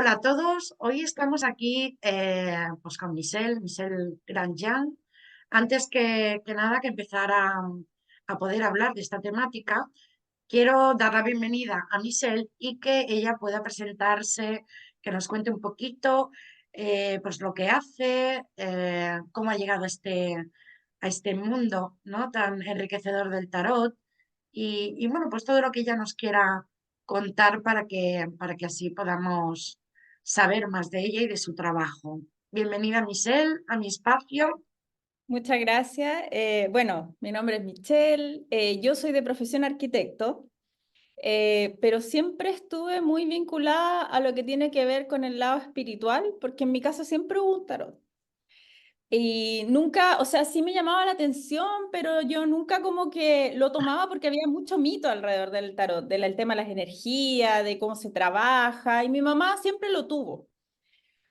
Hola a todos, hoy estamos aquí pues con Michelle Grandjean. Antes que nada que empezar a poder hablar de esta temática, quiero dar la bienvenida a Michelle y que ella pueda presentarse, que nos cuente un poquito pues lo que hace, cómo ha llegado a este mundo, ¿no?, tan enriquecedor del tarot y bueno, pues todo lo que ella nos quiera contar para que así podamos saber más de ella y de su trabajo. Bienvenida, Michelle, a mi espacio. Muchas gracias. Bueno, mi nombre es Michelle, yo soy de profesión arquitecto, pero siempre estuve muy vinculada a lo que tiene que ver con el lado espiritual, porque en mi casa siempre hubo un tarot. Y nunca, o sea, sí me llamaba la atención, pero yo nunca como que lo tomaba porque había mucho mito alrededor del tarot, del tema de las energías, de cómo se trabaja, y mi mamá siempre lo tuvo.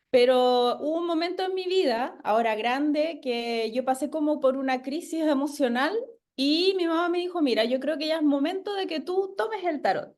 Pero hubo un momento en mi vida, ahora grande, que yo pasé como por una crisis emocional y mi mamá me dijo, mira, yo creo que ya es momento de que tú tomes el tarot.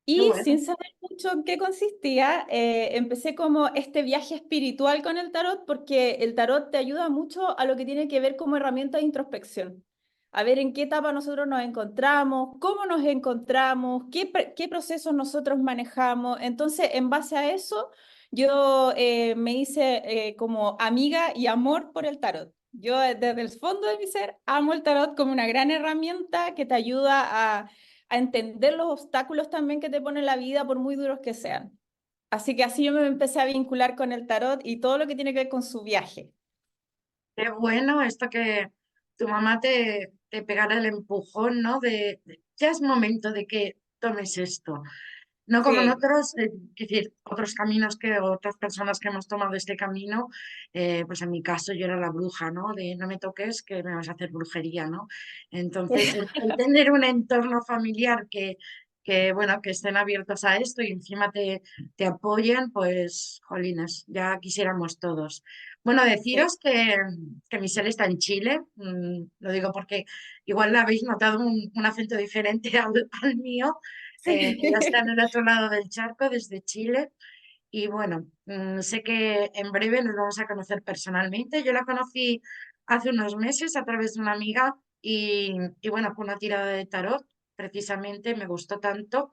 Qué Y sin bueno. saber mucho en qué consistía, empecé como este viaje espiritual con el tarot porque el tarot te ayuda mucho a lo que tiene que ver como herramienta de introspección. A ver en qué etapa nosotros nos encontramos, cómo nos encontramos, qué procesos nosotros manejamos. Entonces, en base a eso, yo me hice como amiga y amor por el tarot. Yo desde el fondo de mi ser amo el tarot como una gran herramienta que te ayuda a entender los obstáculos también que te pone la vida, por muy duros que sean. Así que así yo me empecé a vincular con el tarot y todo lo que tiene que ver con su viaje. Qué bueno esto que tu mamá te pegara el empujón, ¿no? Ya es momento de que tomes esto. No como en Sí. otros, es decir, otros caminos que otras personas que hemos tomado este camino, pues en mi caso yo era la bruja, ¿no? De no me toques que me vas a hacer brujería, ¿no? Entonces, el tener un entorno familiar bueno, que estén abiertos a esto y encima te apoyen, pues, jolines, ya quisiéramos todos. Bueno, Sí. deciros que Michelle está en Chile, lo digo porque igual la habéis notado un acento diferente al mío. Ella está en Sí. el otro lado del charco, desde Chile, y bueno, sé que en breve nos vamos a conocer personalmente. Yo la conocí hace unos meses a través de una amiga y bueno, fue una tirada de tarot, precisamente, me gustó tanto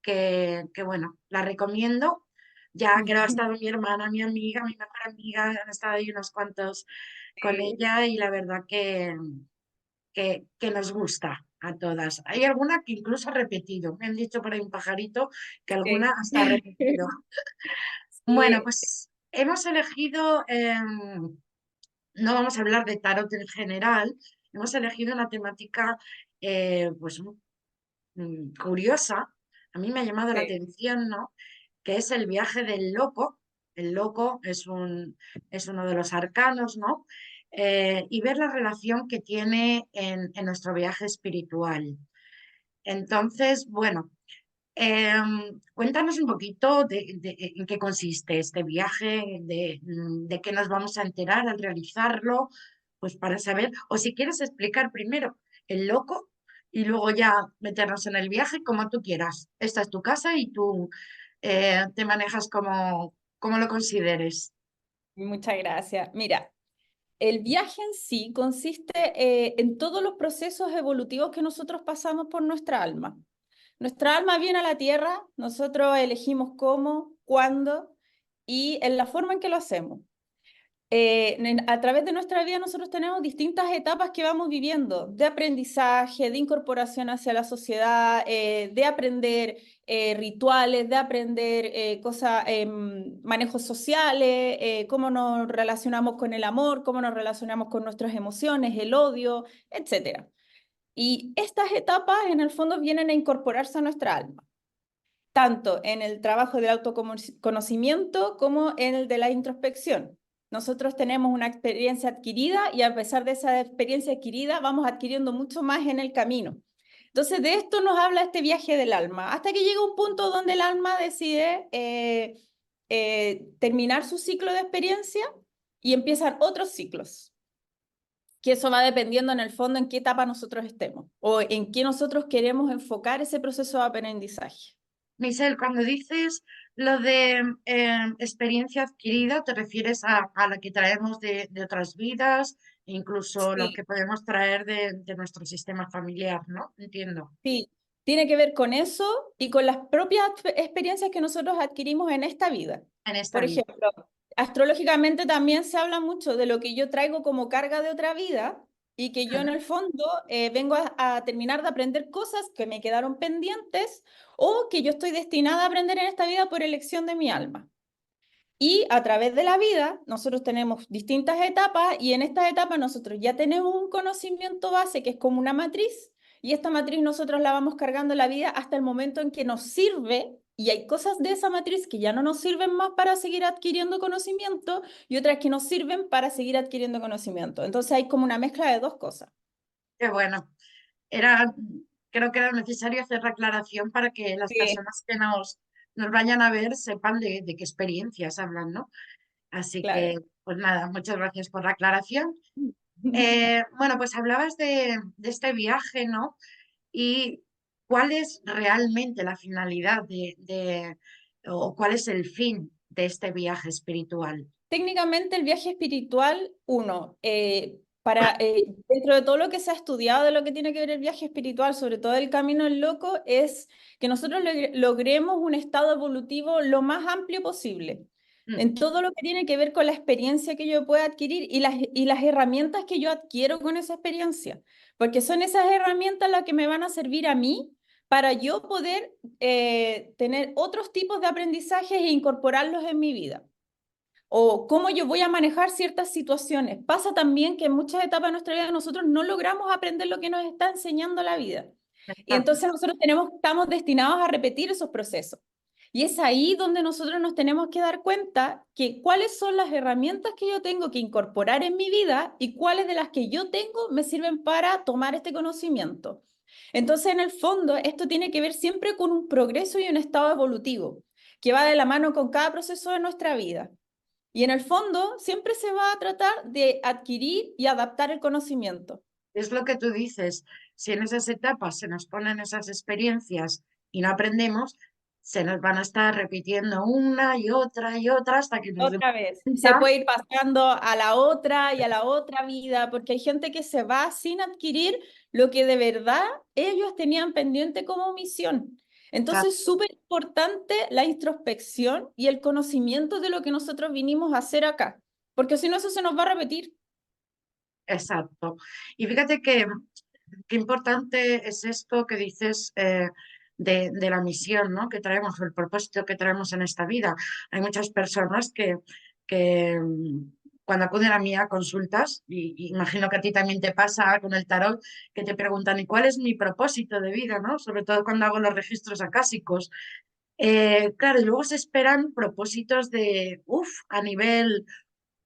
que bueno, la recomiendo. Ya que no ha estado mi hermana, mi amiga, mi mejor amiga, han estado ahí unos cuantos con Sí. ella y la verdad que nos gusta a todas. Hay alguna que incluso ha repetido. Me han dicho por ahí un pajarito que alguna Sí. hasta ha repetido. Bueno, Sí. pues hemos elegido, no vamos a hablar de tarot en general, hemos elegido una temática pues curiosa. A mí me ha llamado la Sí. atención, ¿no? Que es el viaje del loco. El loco es uno de los arcanos, ¿no? Y ver la relación que tiene en nuestro viaje espiritual. Entonces, bueno, cuéntanos un poquito en qué consiste este viaje, de qué nos vamos a enterar al realizarlo, pues para saber, o si quieres explicar primero el loco y luego ya meternos en el viaje como tú quieras. Esta es tu casa y tú te manejas como lo consideres. Muchas gracias. Mira, el viaje en sí consiste en todos los procesos evolutivos que nosotros pasamos por nuestra alma. Nuestra alma viene a la tierra, nosotros elegimos cómo, cuándo y en la forma en que lo hacemos. A través de nuestra vida nosotros tenemos distintas etapas que vamos viviendo, de aprendizaje, de incorporación hacia la sociedad, de aprender rituales, de aprender cosas, manejos sociales, cómo nos relacionamos con el amor, cómo nos relacionamos con nuestras emociones, el odio, etcétera. Y estas etapas en el fondo vienen a incorporarse a nuestra alma, tanto en el trabajo del autoconocimiento como en el de la introspección. Nosotros tenemos una experiencia adquirida y a pesar de esa experiencia adquirida vamos adquiriendo mucho más en el camino. Entonces de esto nos habla este viaje del alma, hasta que llega un punto donde el alma decide terminar su ciclo de experiencia y empiezan otros ciclos, que eso va dependiendo en el fondo en qué etapa nosotros estemos o en qué nosotros queremos enfocar ese proceso de aprendizaje. Michelle, cuando dices lo de experiencia adquirida, ¿te refieres a la que traemos de otras vidas, e incluso lo Sí, que podemos traer de nuestro sistema familiar, ¿no? Entiendo, sí, tiene que ver con eso y con las propias experiencias que nosotros adquirimos en esta vida. en esta Por vida. ejemplo, astrológicamente también se habla mucho de lo que yo traigo como carga de otra vida y que yo en el fondo vengo a terminar de aprender cosas que me quedaron pendientes o que yo estoy destinada a aprender en esta vida por elección de mi alma. Y a través de la vida, nosotros tenemos distintas etapas y en estas etapas nosotros ya tenemos un conocimiento base que es como una matriz y esta matriz nosotros la vamos cargando en la vida hasta el momento en que nos sirve y hay cosas de esa matriz que ya no nos sirven más para seguir adquiriendo conocimiento y otras que nos sirven para seguir adquiriendo conocimiento. Entonces hay como una mezcla de dos cosas. Qué bueno. Era, creo que era necesario hacer la aclaración para que las Sí, personas que nos vayan a ver sepan de qué experiencias hablan, ¿no? Así que, claro. pues nada, muchas gracias por la aclaración. Bueno, pues hablabas de este viaje, ¿no? Y cuál es realmente la finalidad o cuál es el fin de este viaje espiritual. Técnicamente el viaje espiritual, dentro de todo lo que se ha estudiado de lo que tiene que ver el viaje espiritual, sobre todo el camino del loco, es que nosotros logremos un estado evolutivo lo más amplio posible, Mm, en todo lo que tiene que ver con la experiencia que yo pueda adquirir y las herramientas que yo adquiero con esa experiencia, porque son esas herramientas las que me van a servir a mí para yo poder tener otros tipos de aprendizajes e incorporarlos en mi vida o cómo yo voy a manejar ciertas situaciones. Pasa también que en muchas etapas de nuestra vida nosotros no logramos aprender lo que nos está enseñando la vida. Y exacto, entonces nosotros estamos destinados a repetir esos procesos. Y es ahí donde nosotros nos tenemos que dar cuenta que cuáles son las herramientas que yo tengo que incorporar en mi vida y cuáles de las que yo tengo me sirven para tomar este conocimiento. Entonces, en el fondo, esto tiene que ver siempre con un progreso y un estado evolutivo que va de la mano con cada proceso de nuestra vida. Y en el fondo siempre se va a tratar de adquirir y adaptar el conocimiento. es lo que tú dices. Si en esas etapas se nos ponen esas experiencias y no aprendemos, se nos van a estar repitiendo una y otra hasta que nos demos Otra vez, se cuenta. puede ir pasando a la otra y a la otra vida, porque hay gente que se va sin adquirir lo que de verdad ellos tenían pendiente como misión. Entonces, es súper importante la introspección y el conocimiento de lo que nosotros vinimos a hacer acá, porque si no, eso se nos va a repetir. Exacto. Y fíjate que qué importante es esto que dices de la misión, ¿no? Que traemos, el propósito que traemos en esta vida. Hay muchas personas que cuando acuden a mí a consultas, y imagino que a ti también te pasa con el tarot, que te preguntan, ¿y cuál es mi propósito de vida, ¿no? Sobre todo cuando hago los registros acásicos. Claro, y luego se esperan propósitos a nivel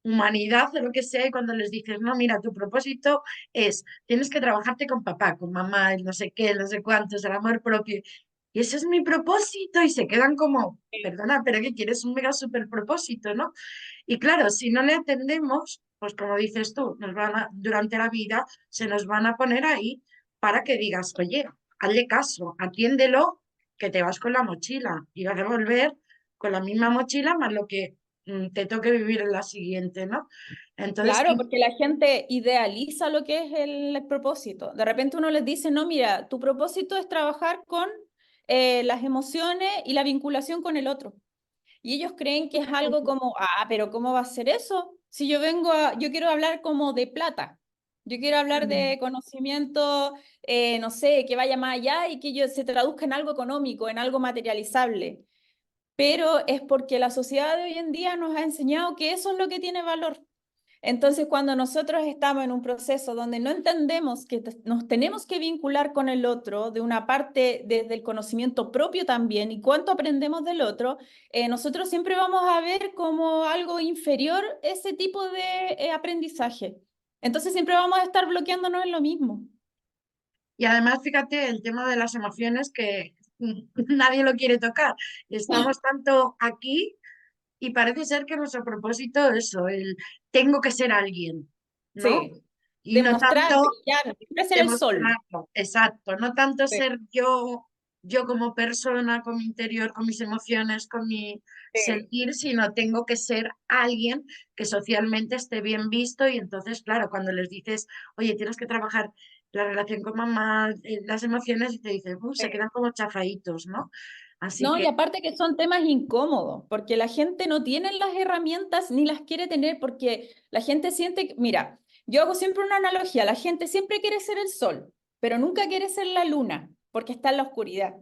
humanidad o lo que sea, y cuando les dices, no, mira, tu propósito es, tienes que trabajarte con papá, con mamá, el no sé qué, el no sé cuántos, el amor propio, y ese es mi propósito, y se quedan como, perdona, pero que quieres un mega super propósito, ¿no? Y claro, si no le atendemos, pues como dices tú, durante la vida se nos van a poner ahí para que digas, oye, hazle caso, atiéndelo, que te vas con la mochila y vas a volver con la misma mochila más lo que te toque vivir en la siguiente, ¿no? Entonces, Claro, porque la gente idealiza lo que es el propósito. De repente uno les dice, no, mira, tu propósito es trabajar con las emociones y la vinculación con el otro. Y ellos creen que es algo como, pero ¿cómo va a ser eso? Si yo quiero hablar como de plata, yo quiero hablar de conocimiento, no sé, que vaya más allá y que se traduzca en algo económico, en algo materializable. Pero es porque la sociedad de hoy en día nos ha enseñado que eso es lo que tiene valor. Entonces, cuando nosotros estamos en un proceso donde no entendemos que nos tenemos que vincular con el otro, de una parte desde el conocimiento propio también, y cuánto aprendemos del otro, nosotros siempre vamos a ver como algo inferior ese tipo de aprendizaje. Entonces, siempre vamos a estar bloqueándonos en lo mismo. y además, fíjate, el tema de las emociones que nadie lo quiere tocar. Estamos tanto aquí y parece ser que nuestro propósito es eso, el tengo que ser alguien, ¿no? Sí, Y no demostrar, tanto brillar, siempre ser el sol. demostrarlo, exacto, no tanto Sí. ser yo, yo como persona, con mi interior, con mis emociones, con mi Sí. sentir, sino tengo que ser alguien que socialmente esté bien visto y entonces, claro, cuando les dices, oye, tienes que trabajar la relación con mamá, las emociones, y te dicen, se quedan como chafaditos, ¿no? Así No, y que, aparte que son temas incómodos, porque la gente no tiene las herramientas ni las quiere tener, porque la gente siente, mira, yo hago siempre una analogía, la gente siempre quiere ser el sol, pero nunca quiere ser la luna, porque está en la oscuridad.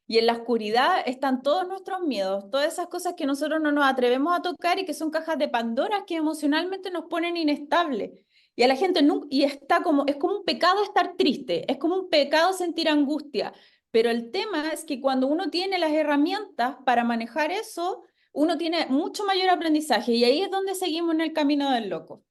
Y en la oscuridad están todos nuestros miedos, todas esas cosas que nosotros no nos atrevemos a tocar y que son cajas de Pandora que emocionalmente nos ponen inestables. Y a la gente nunca, y está como, es como un pecado estar triste, es como un pecado sentir angustia. Pero el tema es que cuando uno tiene las herramientas para manejar eso, uno tiene mucho mayor aprendizaje y ahí es donde seguimos en el camino del loco.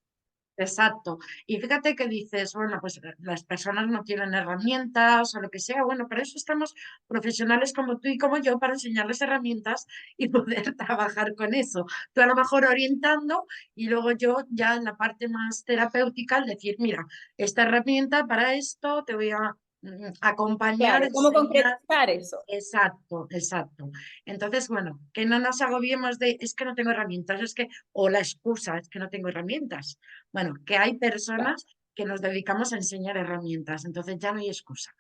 exacto. Y fíjate que dices, bueno, pues las personas no tienen herramientas o lo que sea. Bueno, para eso estamos profesionales como tú y como yo, para enseñarles herramientas y poder trabajar con eso. Tú a lo mejor orientando y luego yo ya en la parte más terapéutica, al decir, mira, esta herramienta para esto te voy a acompañar, Claro, ¿cómo enseñar. concretizar eso? Exacto, exacto. Entonces, bueno, que no nos agobiemos de, es que no tengo herramientas, es que, o la excusa, es que no tengo herramientas. Bueno, que hay Claro. personas que nos dedicamos a enseñar herramientas, entonces ya no hay excusa.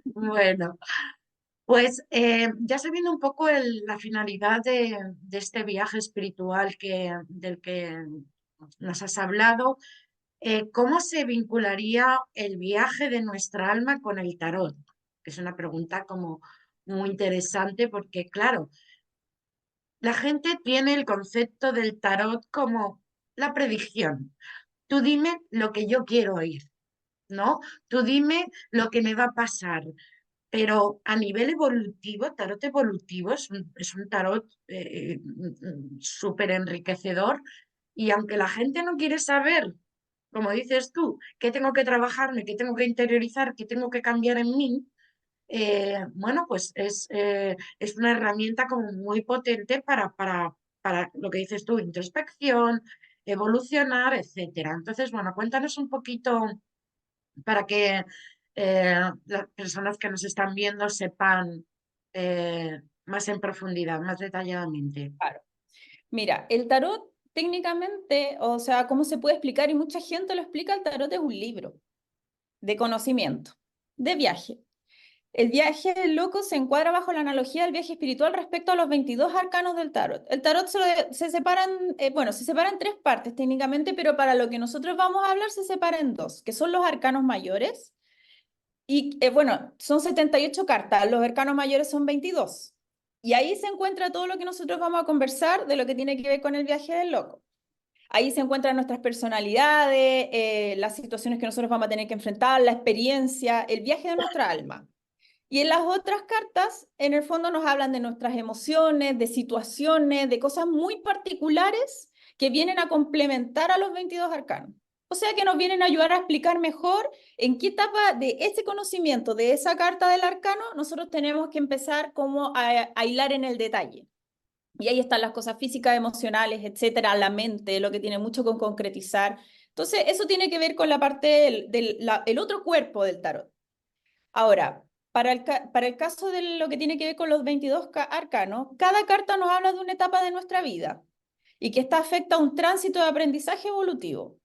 Bueno, pues ya sabiendo un poco la finalidad de este viaje espiritual del que nos has hablado, ¿cómo se vincularía el viaje de nuestra alma con el tarot? Que es una pregunta como muy interesante porque, claro, la gente tiene el concepto del tarot como la predicción. Tú dime lo que yo quiero oír, ¿no? Tú dime lo que me va a pasar. Pero a nivel evolutivo, tarot evolutivo es un tarot súper enriquecedor y aunque la gente no quiere saber, como dices tú, qué tengo que trabajarme, qué tengo que interiorizar, qué tengo que cambiar en mí, bueno, pues es una herramienta como muy potente para lo que dices tú, introspección, evolucionar, etcétera. Entonces, bueno, cuéntanos un poquito para que las personas que nos están viendo sepan más en profundidad, más detalladamente. Claro. Mira, el tarot técnicamente, o sea, ¿cómo se puede explicar? Y mucha gente lo explica, el tarot es un libro de conocimiento, de viaje. El viaje del loco se encuadra bajo la analogía del viaje espiritual respecto a los 22 arcanos del tarot. El tarot se separa bueno, se separa en tres partes técnicamente, pero para lo que nosotros vamos a hablar se separa en dos, que son los arcanos mayores. Y bueno, son 78 cartas, los arcanos mayores son 22. Y ahí se encuentra todo lo que nosotros vamos a conversar de lo que tiene que ver con el viaje del loco. Ahí se encuentran nuestras personalidades, las situaciones que nosotros vamos a tener que enfrentar, la experiencia, el viaje de nuestra alma. Y en las otras cartas, en el fondo nos hablan de nuestras emociones, de situaciones, de cosas muy particulares que vienen a complementar a los 22 arcanos. O sea que nos vienen a ayudar a explicar mejor en qué etapa de ese conocimiento, de esa carta del arcano, nosotros tenemos que empezar como a hilar en el detalle. Y ahí están las cosas físicas, emocionales, etcétera, la mente, lo que tiene mucho con concretizar. Entonces, eso tiene que ver con la parte el otro cuerpo del tarot. Ahora, para el caso de lo que tiene que ver con los 22 arcanos, cada carta nos habla de una etapa de nuestra vida y que esta afecta a un tránsito de aprendizaje evolutivo.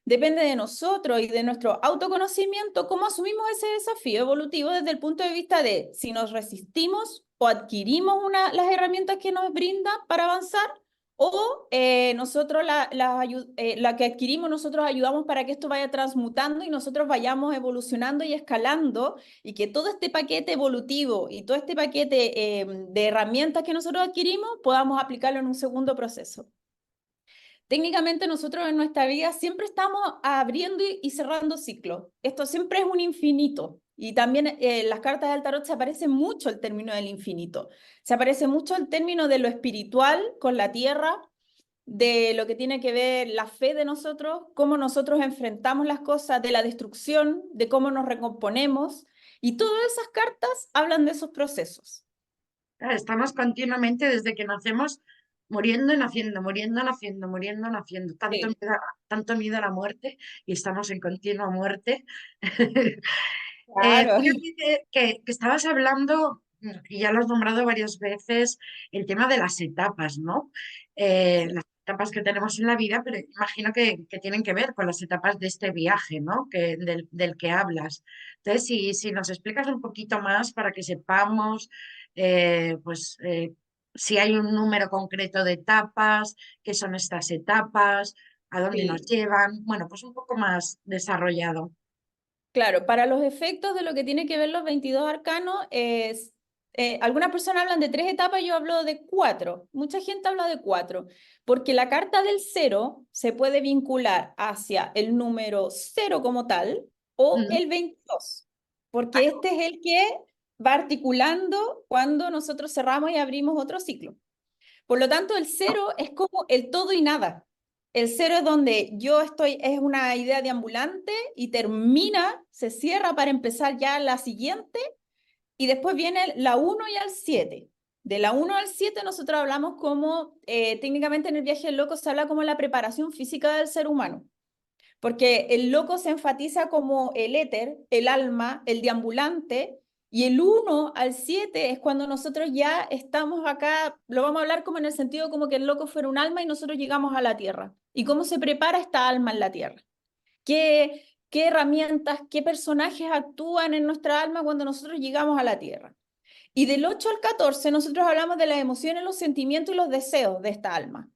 Depende de nosotros y de nuestro autoconocimiento cómo asumimos ese desafío evolutivo desde el punto de vista de si nos resistimos o adquirimos las herramientas que nos brinda para avanzar o nosotros la que adquirimos nosotros ayudamos para que esto vaya transmutando y nosotros vayamos evolucionando y escalando y que todo este paquete evolutivo y todo este paquete de herramientas que nosotros adquirimos podamos aplicarlo en un segundo proceso. Técnicamente nosotros en nuestra vida siempre estamos abriendo y cerrando ciclos. Esto siempre es un infinito. Y también en las cartas del tarot se aparece mucho el término del infinito. Se aparece mucho el término de lo espiritual con la tierra, de lo que tiene que ver la fe de nosotros, cómo nosotros enfrentamos las cosas, de la destrucción, de cómo nos recomponemos. Y todas esas cartas hablan de esos procesos. Estamos continuamente desde que nacemos muriendo y naciendo, muriendo, naciendo, muriendo, naciendo. Sí. Tanto miedo a la muerte y estamos en continua muerte. Claro. Fíjate que estabas hablando, y ya lo has nombrado varias veces, el tema de las etapas, ¿no? Las etapas que tenemos en la vida, pero imagino que tienen que ver con las etapas de este viaje, ¿no? Del que hablas. Entonces, si nos explicas un poquito más para que sepamos, pues, si hay un número concreto de etapas, qué son estas etapas, a dónde nos Sí. llevan, bueno, pues un poco más desarrollado. Claro, para los efectos de lo que tiene que ver los 22 arcanos, algunas personas hablan de 3 etapas, yo hablo de 4. Mucha gente habla de 4, porque la carta del 0 se puede vincular hacia el número 0 como tal o Mm. el 22, porque este es el que va articulando cuando nosotros cerramos y abrimos otro ciclo. Por lo tanto, el 0 es como el todo y nada. El 0 es donde yo estoy, es una idea deambulante y termina, se cierra para empezar ya la siguiente y después viene la 1 y al 7. De la 1 al 7 nosotros hablamos como, técnicamente en el viaje del loco se habla como la preparación física del ser humano, porque el loco se enfatiza como el éter, el alma, el deambulante, y el 1 al 7 es cuando nosotros ya estamos acá, lo vamos a hablar como en el sentido como que el loco fuera un alma y nosotros llegamos a la tierra. ¿Y cómo se prepara esta alma en la tierra? ¿Qué herramientas, qué personajes actúan en nuestra alma cuando nosotros llegamos a la tierra? Y del 8 al 14 nosotros hablamos de las emociones, los sentimientos y los deseos de esta alma,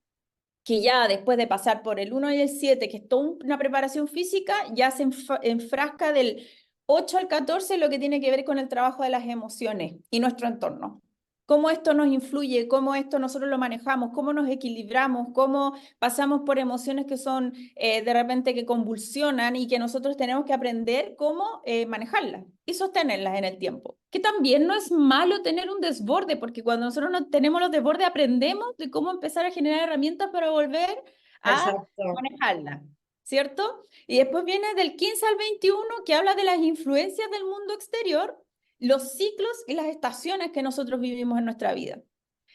que ya después de pasar por el 1 y el 7, que es toda una preparación física, ya se enfrasca del 8 al 14 lo que tiene que ver con el trabajo de las emociones y nuestro entorno. Cómo esto nos influye, cómo esto nosotros lo manejamos, cómo nos equilibramos, cómo pasamos por emociones que son de repente que convulsionan y que nosotros tenemos que aprender cómo manejarlas y sostenerlas en el tiempo. Que también no es malo tener un desborde, porque cuando nosotros no tenemos los desbordes aprendemos de cómo empezar a generar herramientas para volver a Exacto. manejarlas, ¿cierto? Y después viene del 15 al 21 que habla de las influencias del mundo exterior, los ciclos y las estaciones que nosotros vivimos en nuestra vida.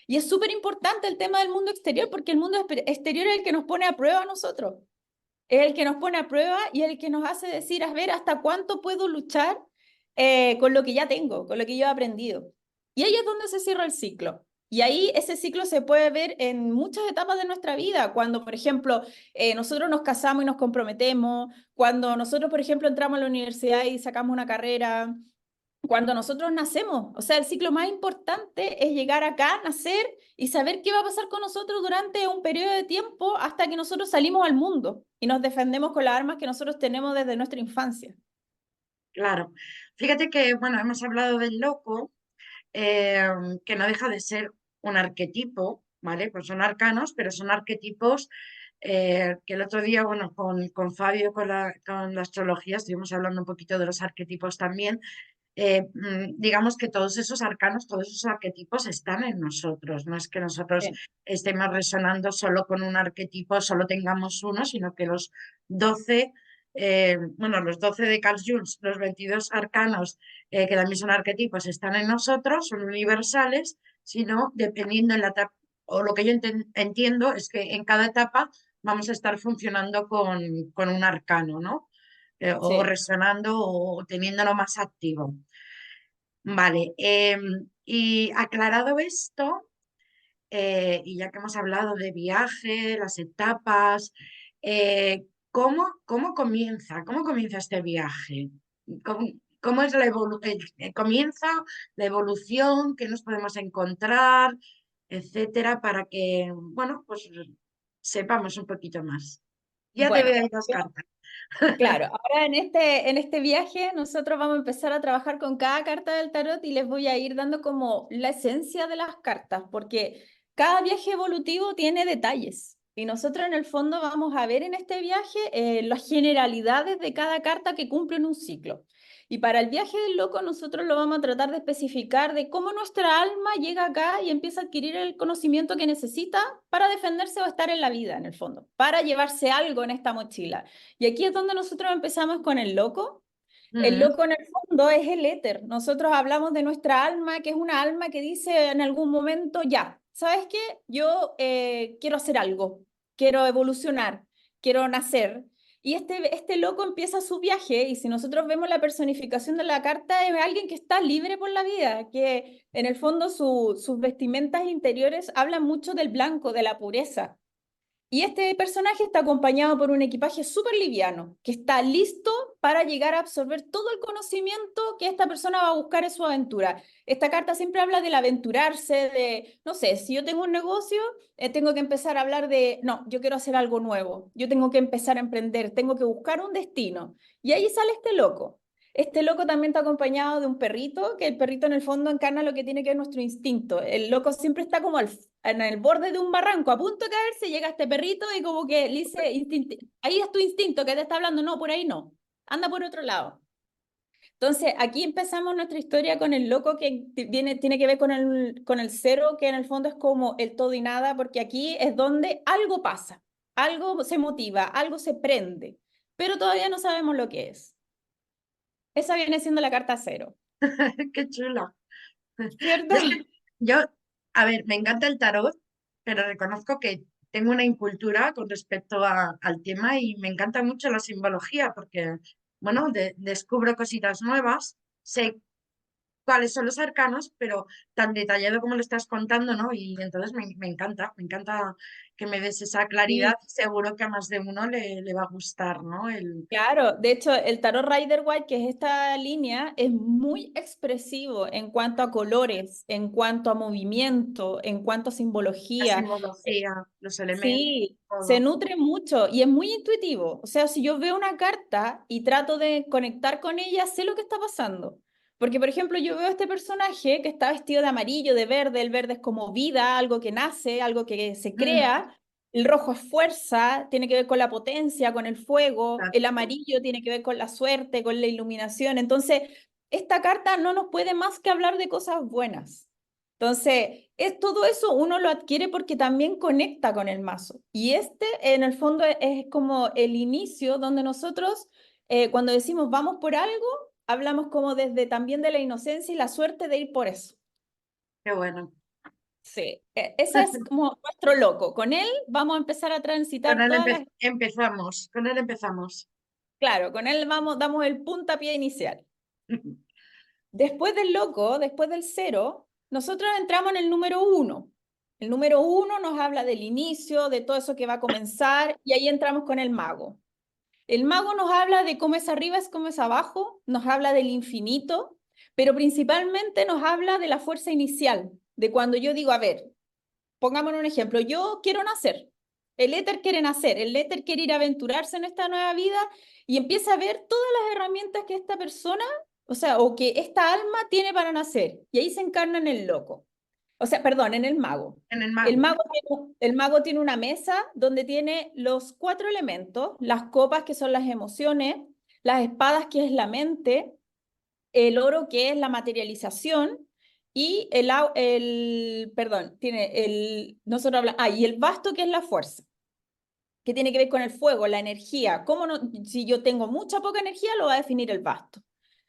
Y es súper importante el tema del mundo exterior porque el mundo exterior es el que nos pone a prueba a nosotros. Es el que nos pone a prueba y el que nos hace decir, a ver, hasta cuánto puedo luchar con lo que ya tengo, con lo que yo he aprendido. Y ahí es donde se cierra el ciclo. Y ahí ese ciclo se puede ver en muchas etapas de nuestra vida, cuando, por ejemplo, nosotros nos casamos y nos comprometemos, cuando nosotros, por ejemplo, entramos a la universidad y sacamos una carrera, cuando nosotros nacemos. O sea, el ciclo más importante es llegar acá, nacer y saber qué va a pasar con nosotros durante un periodo de tiempo hasta que nosotros salimos al mundo y nos defendemos con las armas que nosotros tenemos desde nuestra infancia. Claro. Fíjate que, bueno, hemos hablado del loco, eh, que no deja de ser un arquetipo, ¿vale? Pues son arcanos, pero son arquetipos que el otro día, bueno, con Fabio, con la astrología, estuvimos hablando un poquito de los arquetipos también. Digamos que todos esos arcanos, todos esos arquetipos están en nosotros. No es que nosotros Sí, estemos resonando solo con un arquetipo, solo tengamos uno, sino que los 12, bueno, los 12 de Carl Jung, los 22 arcanos, que también son arquetipos, están en nosotros, son universales, sino dependiendo en la etapa, o lo que yo entiendo es que en cada etapa vamos a estar funcionando con un arcano, ¿no? O sí. resonando o teniéndolo más activo. Vale, y aclarado esto, y ya que hemos hablado de viaje, las etapas, ¿cómo comienza? ¿Cómo comienza este viaje? ¿Cómo, cómo es comienza la evolución? ¿Qué nos podemos encontrar? Etcétera, para que, bueno, pues sepamos un poquito más. Ya te Bueno, veo ahí las yo cartas. claro, ahora en este viaje nosotros vamos a empezar a trabajar con cada carta del tarot y les voy a ir dando como la esencia de las cartas, porque cada viaje evolutivo tiene detalles y nosotros en el fondo vamos a ver en este viaje las generalidades de cada carta que cumplen un ciclo. Y para el viaje del loco nosotros lo vamos a tratar de especificar de cómo nuestra alma llega acá y empieza a adquirir el conocimiento que necesita para defenderse o estar en la vida, en el fondo, para llevarse algo en esta mochila. Y aquí es donde nosotros empezamos con el loco. El Mm. loco en el fondo es el éter. Nosotros hablamos de nuestra alma, que es una alma que dice en algún momento, ya, ¿sabes qué? Yo quiero hacer algo, quiero evolucionar, quiero nacer. Y este loco empieza su viaje y si nosotros vemos la personificación de la carta es alguien que está libre por la vida, que en el fondo sus vestimentas interiores hablan mucho del blanco, de la pureza. Y este personaje está acompañado por un equipaje súper liviano, que está listo para llegar a absorber todo el conocimiento que esta persona va a buscar en su aventura. Esta carta siempre habla del aventurarse, de, no sé, si yo tengo un negocio, tengo que empezar a hablar de, no, yo quiero hacer algo nuevo, yo tengo que empezar a emprender, tengo que buscar un destino. Y ahí sale este loco. Este loco también está acompañado de un perrito, que el perrito en el fondo encarna lo que tiene que ver nuestro instinto. El loco siempre está como en el borde de un barranco, a punto de caerse, llega este perrito y como que le dice, ahí es tu instinto que te está hablando, no, por ahí no, anda por otro lado. Entonces, aquí empezamos nuestra historia con el loco que tiene que ver con el cero, que en el fondo es como el todo y nada, porque aquí es donde algo pasa, algo se motiva, algo se prende, pero todavía no sabemos lo que es. Esa viene siendo la carta cero, Qué chula. ¿cierto? Yo, es que- yo, a ver, me encanta el tarot, pero reconozco que tengo una incultura con respecto al tema y me encanta mucho la simbología porque, bueno, descubro cositas nuevas, sé cuáles son los arcanos, pero tan detallado como lo estás contando, ¿no? Y entonces me encanta que me des esa claridad. Sí. Seguro que a más de uno le va a gustar, ¿no? Claro, de hecho, el tarot Rider-Waite, que es esta línea, es muy expresivo en cuanto a colores, en cuanto a movimiento, en cuanto a La simbología. simbología, los elementos, Sí, se todo. nutre mucho y es muy intuitivo. O sea, si yo veo una carta y trato de conectar con ella, sé lo que está pasando. Porque, por ejemplo, yo veo a este personaje que está vestido de amarillo, de verde, el verde es como vida, algo que nace, algo que se Mm, crea. El rojo es fuerza, tiene que ver con la potencia, con el fuego. El exacto. amarillo tiene que ver con la suerte, con la iluminación. Entonces, esta carta no nos puede más que hablar de cosas buenas. Entonces, todo eso uno lo adquiere porque también conecta con el mazo. Y este, en el fondo, es como el inicio donde nosotros, cuando decimos vamos por algo, hablamos como desde también de la inocencia y la suerte de ir por eso. Qué bueno. Sí, ese es como nuestro loco. Con él vamos a empezar a Con transitar él todas las... empezamos, con él empezamos. Claro, con él vamos, damos el puntapié inicial. Después del loco, después del cero, nosotros entramos en el número uno. El número uno nos habla del inicio, de todo eso que va a comenzar, y ahí entramos con el mago. El mago nos habla de cómo es arriba, es cómo es abajo, nos habla del infinito, pero principalmente nos habla de la fuerza inicial, de cuando yo digo, a ver, pongámonos un ejemplo, yo quiero nacer, el éter quiere nacer, el éter quiere ir a aventurarse en esta nueva vida y empieza a ver todas las herramientas que esta persona, o sea, o que esta alma tiene para nacer, y ahí se encarna en el loco, o sea, perdón, en el mago. En el mago. El mago tiene una mesa donde tiene los cuatro elementos, las copas que son las emociones, las espadas que es la mente, el oro que es la materialización y perdón, tiene nosotros hablamos, y el basto que es la fuerza, que tiene que ver con el fuego, la energía. ¿Cómo no, si yo tengo mucha poca energía, lo va a definir el basto?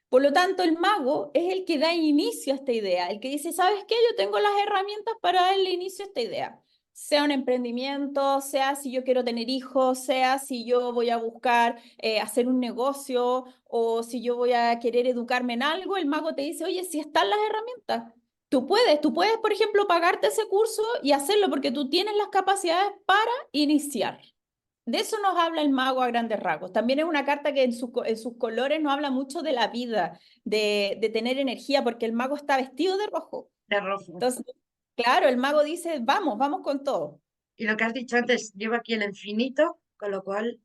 Por lo tanto, el mago es el que da inicio a esta idea, el que dice, ¿sabes qué? Yo tengo las herramientas para darle inicio a esta idea. Sea un emprendimiento, sea si yo quiero tener hijos, sea si yo voy a buscar hacer un negocio o si yo voy a querer educarme en algo, el mago te dice, oye, si están las herramientas, tú puedes, por ejemplo, pagarte ese curso y hacerlo porque tú tienes las capacidades para iniciar. De eso nos habla el mago a grandes rasgos. También es una carta que en sus colores nos habla mucho de la vida, de tener energía, porque el mago está vestido de rojo. De rojo. Entonces, claro, el mago dice, vamos, vamos con todo. Y lo que has dicho antes, lleva aquí el infinito, con lo cual,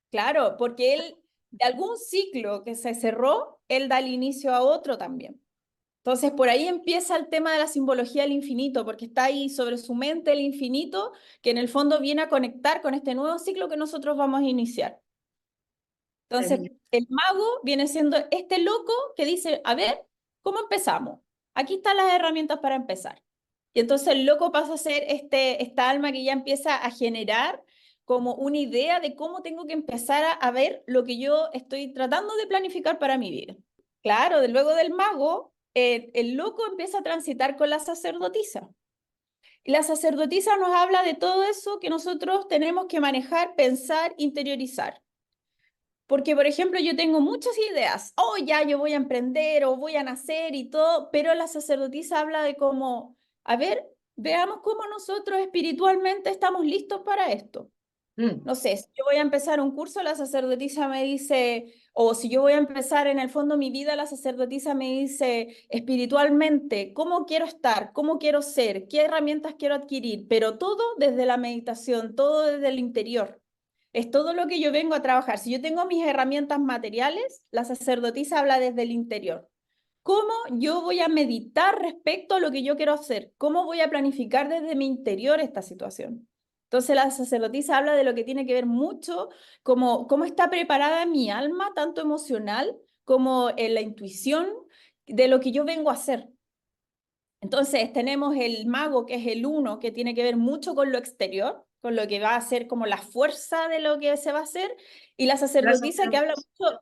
Claro, porque él, de algún ciclo que se cerró, él da el inicio a otro también. Entonces, por ahí empieza el tema de la simbología del infinito, porque está ahí sobre su mente el infinito, que en el fondo viene a conectar con este nuevo ciclo que nosotros vamos a iniciar. Entonces, bien, el mago viene siendo este loco que dice, a ver, ¿cómo empezamos? Aquí están las herramientas para empezar. Y entonces el loco pasa a ser esta alma que ya empieza a generar como una idea de cómo tengo que empezar a ver lo que yo estoy tratando de planificar para mi vida. Claro, luego del mago, el loco empieza a transitar con la sacerdotisa. Y la sacerdotisa nos habla de todo eso que nosotros tenemos que manejar, pensar, interiorizar. Porque, por ejemplo, yo tengo muchas ideas. Oh, ya, yo voy a emprender o voy a nacer y todo, pero la sacerdotisa habla de cómo, a ver, veamos cómo nosotros espiritualmente estamos listos para esto. Mm, No sé, si yo voy a empezar un curso, la sacerdotisa me dice, o si yo voy a empezar en el fondo mi vida, la sacerdotisa me dice espiritualmente, cómo quiero estar, cómo quiero ser, qué herramientas quiero adquirir, pero todo desde la meditación, todo desde el interior. Es todo lo que yo vengo a trabajar. Si yo tengo mis herramientas materiales, la sacerdotisa habla desde el interior. ¿Cómo yo voy a meditar respecto a lo que yo quiero hacer? ¿Cómo voy a planificar desde mi interior esta situación? Entonces la sacerdotisa habla de lo que tiene que ver mucho, como cómo está preparada mi alma, tanto emocional como en la intuición de lo que yo vengo a hacer. Entonces tenemos el mago, que es el uno, que tiene que ver mucho con lo exterior, con lo que va a ser como la fuerza de lo que se va a hacer, y la las sacerdotisa que habla opciones mucho,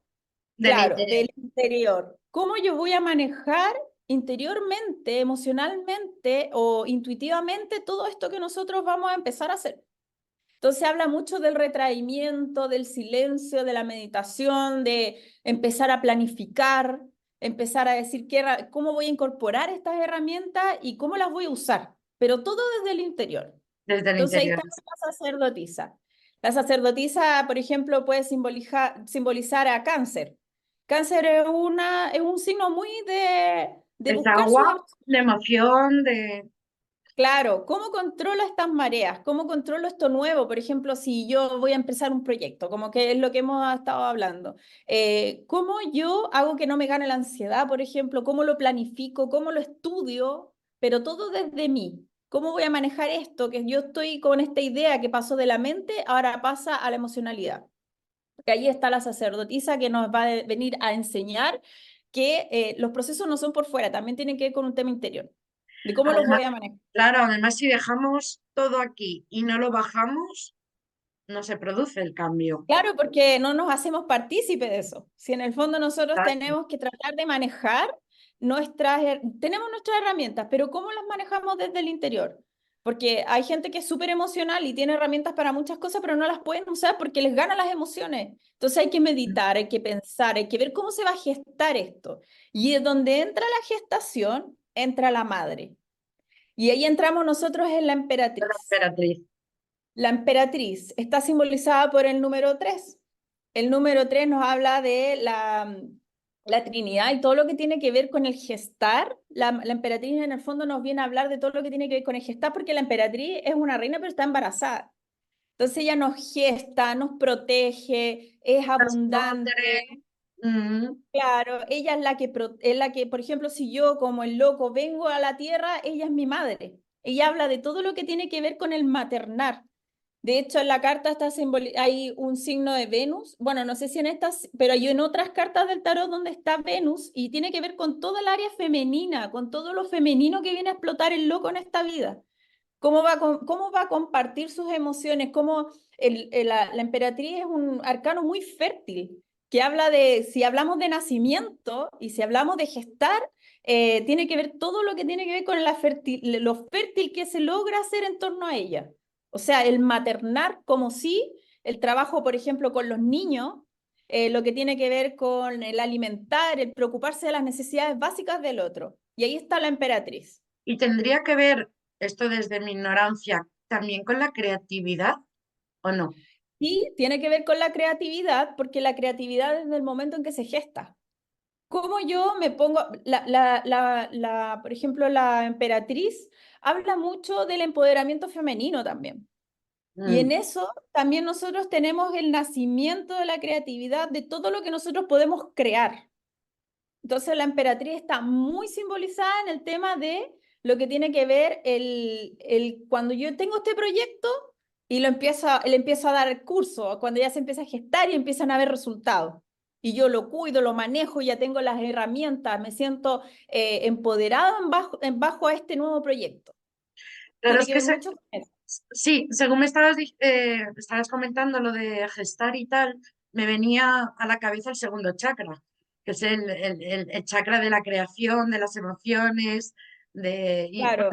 del claro, interior. del interior. ¿Cómo yo voy a manejar interiormente, emocionalmente o intuitivamente todo esto que nosotros vamos a empezar a hacer? Entonces habla mucho del retraimiento, del silencio, de la meditación, de empezar a planificar, empezar a decir cómo voy a incorporar estas herramientas y cómo las voy a usar, pero todo desde el interior. Desde el Entonces ahí interior. está la sacerdotisa. La sacerdotisa, por ejemplo, puede simbolizar a cáncer. Cáncer es un signo muy de Es buscar sus agua, emociones. de emoción, de... Claro, ¿cómo controlo estas mareas? ¿Cómo controlo esto nuevo? Por ejemplo, si yo voy a empezar un proyecto, como que es lo que hemos estado hablando. ¿Cómo yo hago que no me gane la ansiedad, por ejemplo? ¿Cómo lo planifico? ¿Cómo lo estudio? Pero todo desde mí. ¿Cómo voy a manejar esto? Que yo estoy con esta idea que pasó de la mente, ahora pasa a la emocionalidad. Que ahí está la sacerdotisa que nos va a venir a enseñar que los procesos no son por fuera, también tienen que ver con un tema interior, de cómo los Además, voy a manejar. claro, además si dejamos todo aquí y no lo bajamos, no se produce el cambio. Claro, porque no nos hacemos partícipe de eso. Si en el fondo nosotros Exacto. tenemos que tratar de manejar tenemos nuestras herramientas, pero ¿cómo las manejamos desde el interior? Porque hay gente que es súper emocional y tiene herramientas para muchas cosas, pero no las pueden usar porque les ganan las emociones. Entonces hay que meditar, hay que pensar, hay que ver cómo se va a gestar esto. Y es donde entra la gestación, entra la madre. Y ahí entramos nosotros en la La emperatriz. emperatriz. La emperatriz está simbolizada por el número 3. El número 3 nos habla de la Trinidad y todo lo que tiene que ver con el gestar. La emperatriz en el fondo nos viene a hablar de todo lo que tiene que ver con el gestar, porque la emperatriz es una reina pero está embarazada. Entonces ella nos gesta, nos protege, es Las abundante. madres. Mm, Claro, ella es la que, por ejemplo, si yo como el loco vengo a la tierra, ella es mi madre. Ella habla de todo lo que tiene que ver con el maternar. De hecho, en la carta hay un signo de Venus. Bueno, no sé si en estas, pero hay en otras cartas del tarot donde está Venus y tiene que ver con toda el área femenina, con todo lo femenino que viene a explotar el loco en esta vida. Cómo va a compartir sus emociones? Cómo la emperatriz es un arcano muy fértil, que habla de, si hablamos de nacimiento y si hablamos de gestar, tiene que ver todo lo que tiene que ver con lo fértil que se logra hacer en torno a ella. O sea, el maternar como sí, el trabajo, por ejemplo, con los niños, lo que tiene que ver con el alimentar, el preocuparse de las necesidades básicas del otro. Y ahí está la emperatriz. y tendría que ver esto desde mi ignorancia también con la creatividad, ¿o no? Y tiene que ver con la creatividad, porque la creatividad es el momento en que se gesta. ¿Cómo yo me pongo, por ejemplo, la emperatriz habla mucho del empoderamiento femenino también. Y en Mm, eso también nosotros tenemos el nacimiento de la creatividad, de todo lo que nosotros podemos crear. Entonces la emperatriz está muy simbolizada en el tema de lo que tiene que ver cuando yo tengo este proyecto y le empiezo a dar el curso, cuando ya se empieza a gestar y empiezan a haber resultados. Y yo lo cuido, lo manejo, ya tengo las herramientas, me siento empoderado bajo a este nuevo proyecto. claro, Tiene es que que ver mucho con eso. sí, según me estabas comentando lo de gestar y tal, me venía a la cabeza el segundo chakra, que es el chakra de la creación, de las emociones, y Claro.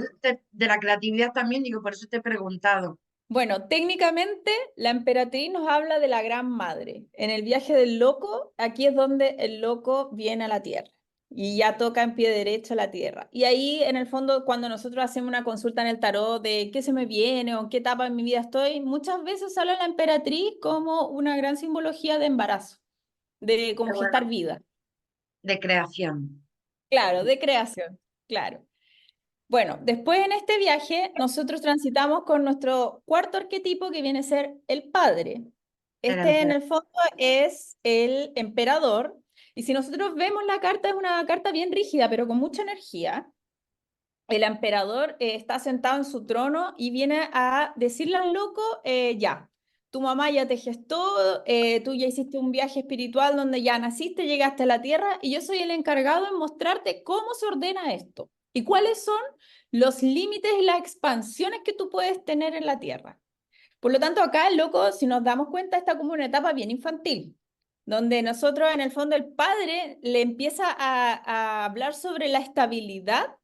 de la creatividad también, digo, por eso te he preguntado. Bueno, técnicamente la emperatriz nos habla de la gran madre. En el viaje del loco, aquí es donde el loco viene a la tierra y ya toca en pie derecho la tierra. Y ahí, en el fondo, cuando nosotros hacemos una consulta en el tarot de qué se me viene o en qué etapa en mi vida estoy, muchas veces sale la emperatriz como una gran simbología de embarazo, de como Qué bueno, gestar vida. de creación. Claro, de creación, claro. Bueno, después en este viaje nosotros transitamos con nuestro cuarto arquetipo que viene a ser el padre. El Este en emperador. el fondo es el emperador y si nosotros vemos la carta es una carta bien rígida pero con mucha energía. El emperador está sentado en su trono y viene a decirle al loco, ya, tu mamá ya te gestó, tú ya hiciste un viaje espiritual donde ya naciste, llegaste a la tierra y yo soy el encargado en mostrarte cómo se ordena esto y cuáles son los límites y las expansiones que tú puedes tener en la tierra. Por lo tanto, acá el loco, si nos damos cuenta, está como una etapa bien infantil, donde nosotros, en el fondo, el padre le empieza a hablar sobre la estabilidad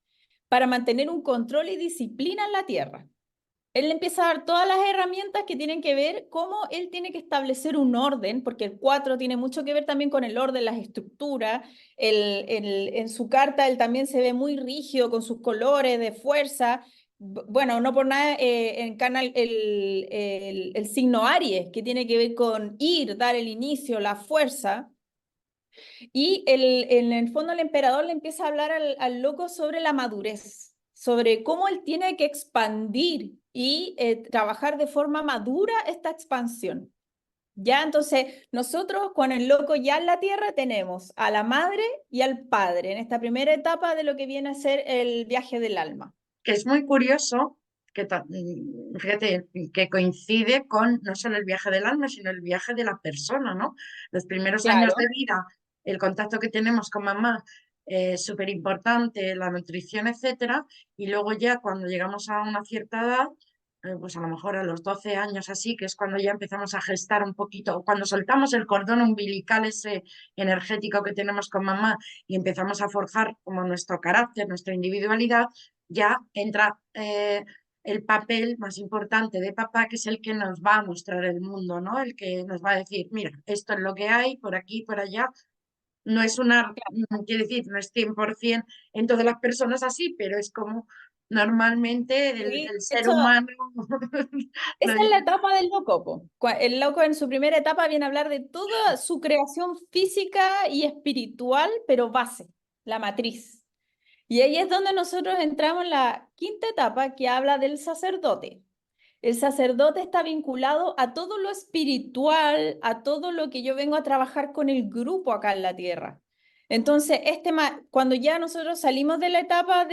para mantener un control y disciplina en la tierra. Él le empieza a dar todas las herramientas que tienen que ver cómo él tiene que establecer un orden, porque el 4 tiene mucho que ver también con el orden, las estructuras. En su carta él también se ve muy rígido con sus colores de fuerza. Bueno, no por nada encarna el signo Aries, que tiene que ver con ir, dar el inicio, la fuerza. Y en el fondo el emperador le empieza a hablar al loco sobre la madurez, sobre cómo él tiene que expandir y trabajar de forma madura esta expansión. Ya, entonces, nosotros con el loco ya en la tierra tenemos a la madre y al padre en esta primera etapa de lo que viene a ser el viaje del alma. Que es muy curioso, fíjate, que coincide con no solo el viaje del alma, sino el viaje de la persona, ¿no? Los primeros años de Claro. vida, el contacto que tenemos con mamá es súper importante, la nutrición, etcétera, y luego ya cuando llegamos a una cierta edad, pues a lo mejor a los 12 años así, que es cuando ya empezamos a gestar un poquito, o cuando soltamos el cordón umbilical ese energético que tenemos con mamá y empezamos a forjar como nuestro carácter, nuestra individualidad, ya entra el papel más importante de papá, que es el que nos va a mostrar el mundo, ¿no? El que nos va a decir, mira, esto es lo que hay, por aquí, por allá. No es quiere decir, no es 100% en todas las personas así, pero es como normalmente Sí, el de ser hecho, humano lo esa es la etapa del loco, po. El loco en su primera etapa viene a hablar de toda su creación física y espiritual, pero base, la matriz. Y ahí es donde nosotros entramos en la quinta etapa que habla del sacerdote. El sacerdote está vinculado a todo lo espiritual, a todo lo que yo vengo a trabajar con el grupo acá en la tierra. Entonces, cuando ya nosotros salimos de la etapa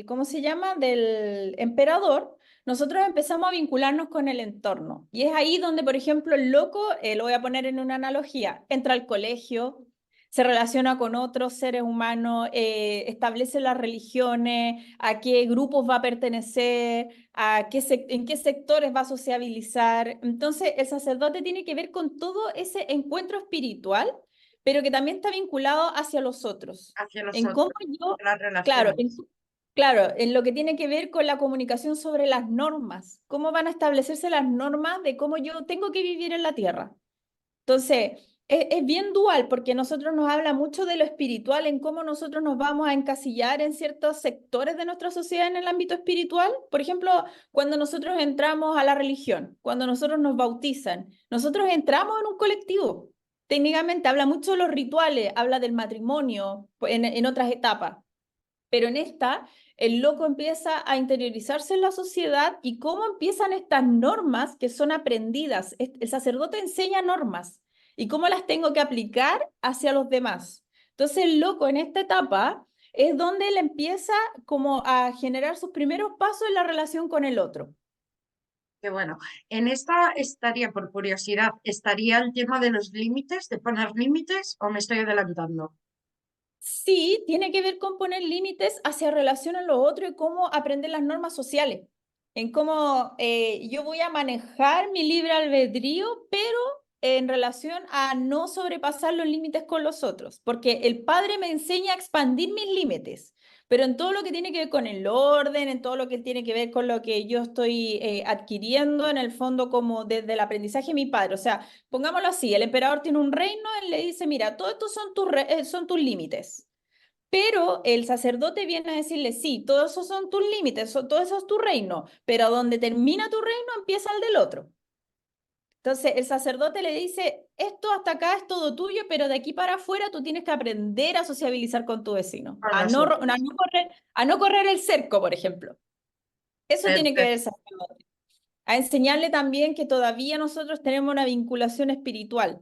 ¿cómo se llama? Del emperador, nosotros empezamos a vincularnos con el entorno. Y es ahí donde, por ejemplo, el loco, lo voy a poner en una analogía, entra al colegio, se relaciona con otros seres humanos, establece las religiones, a qué grupos va a pertenecer, en qué sectores va a sociabilizar. Entonces, el sacerdote tiene que ver con todo ese encuentro espiritual, pero que también está vinculado hacia los otros. hacia los En cómo otros, yo, las claro, relaciones. claro, en lo que tiene que ver con la comunicación sobre las normas, cómo van a establecerse las normas de cómo yo tengo que vivir en la tierra. Entonces, es bien dual porque nosotros nos habla mucho de lo espiritual, en cómo nosotros nos vamos a encasillar en ciertos sectores de nuestra sociedad en el ámbito espiritual. Por ejemplo, cuando nosotros entramos a la religión, cuando nosotros nos bautizan, nosotros entramos en un colectivo. Técnicamente habla mucho de los rituales, habla del matrimonio en otras etapas, pero en esta el loco empieza a interiorizarse en la sociedad y cómo empiezan estas normas que son aprendidas. El sacerdote enseña normas y cómo las tengo que aplicar hacia los demás. Entonces el loco en esta etapa es donde él empieza como a generar sus primeros pasos en la relación con el otro. Que bueno, en esta estaría, por curiosidad, ¿estaría el tema de los límites, de poner límites, o me estoy adelantando? Sí, tiene que ver con poner límites hacia relación a lo otro y cómo aprender las normas sociales, en cómo yo voy a manejar mi libre albedrío, pero en relación a no sobrepasar los límites con los otros, porque el padre me enseña a expandir mis límites, pero en todo lo que tiene que ver con el orden, en todo lo que tiene que ver con lo que yo estoy adquiriendo, en el fondo como desde el aprendizaje de mi padre. O sea, pongámoslo así, el emperador tiene un reino, él le dice, mira, todos estos son tus límites. Pero el sacerdote viene a decirle, sí, todos esos son tus límites, todo eso es tu reino, pero donde termina tu reino empieza el del otro. Entonces el sacerdote le dice, esto hasta acá es todo tuyo, pero de aquí para afuera tú tienes que aprender a sociabilizar con tu vecino, Con los otros. a no correr el cerco, por ejemplo. Eso tiene que ver el Perfecto. sacerdote. A enseñarle también que todavía nosotros tenemos una vinculación espiritual.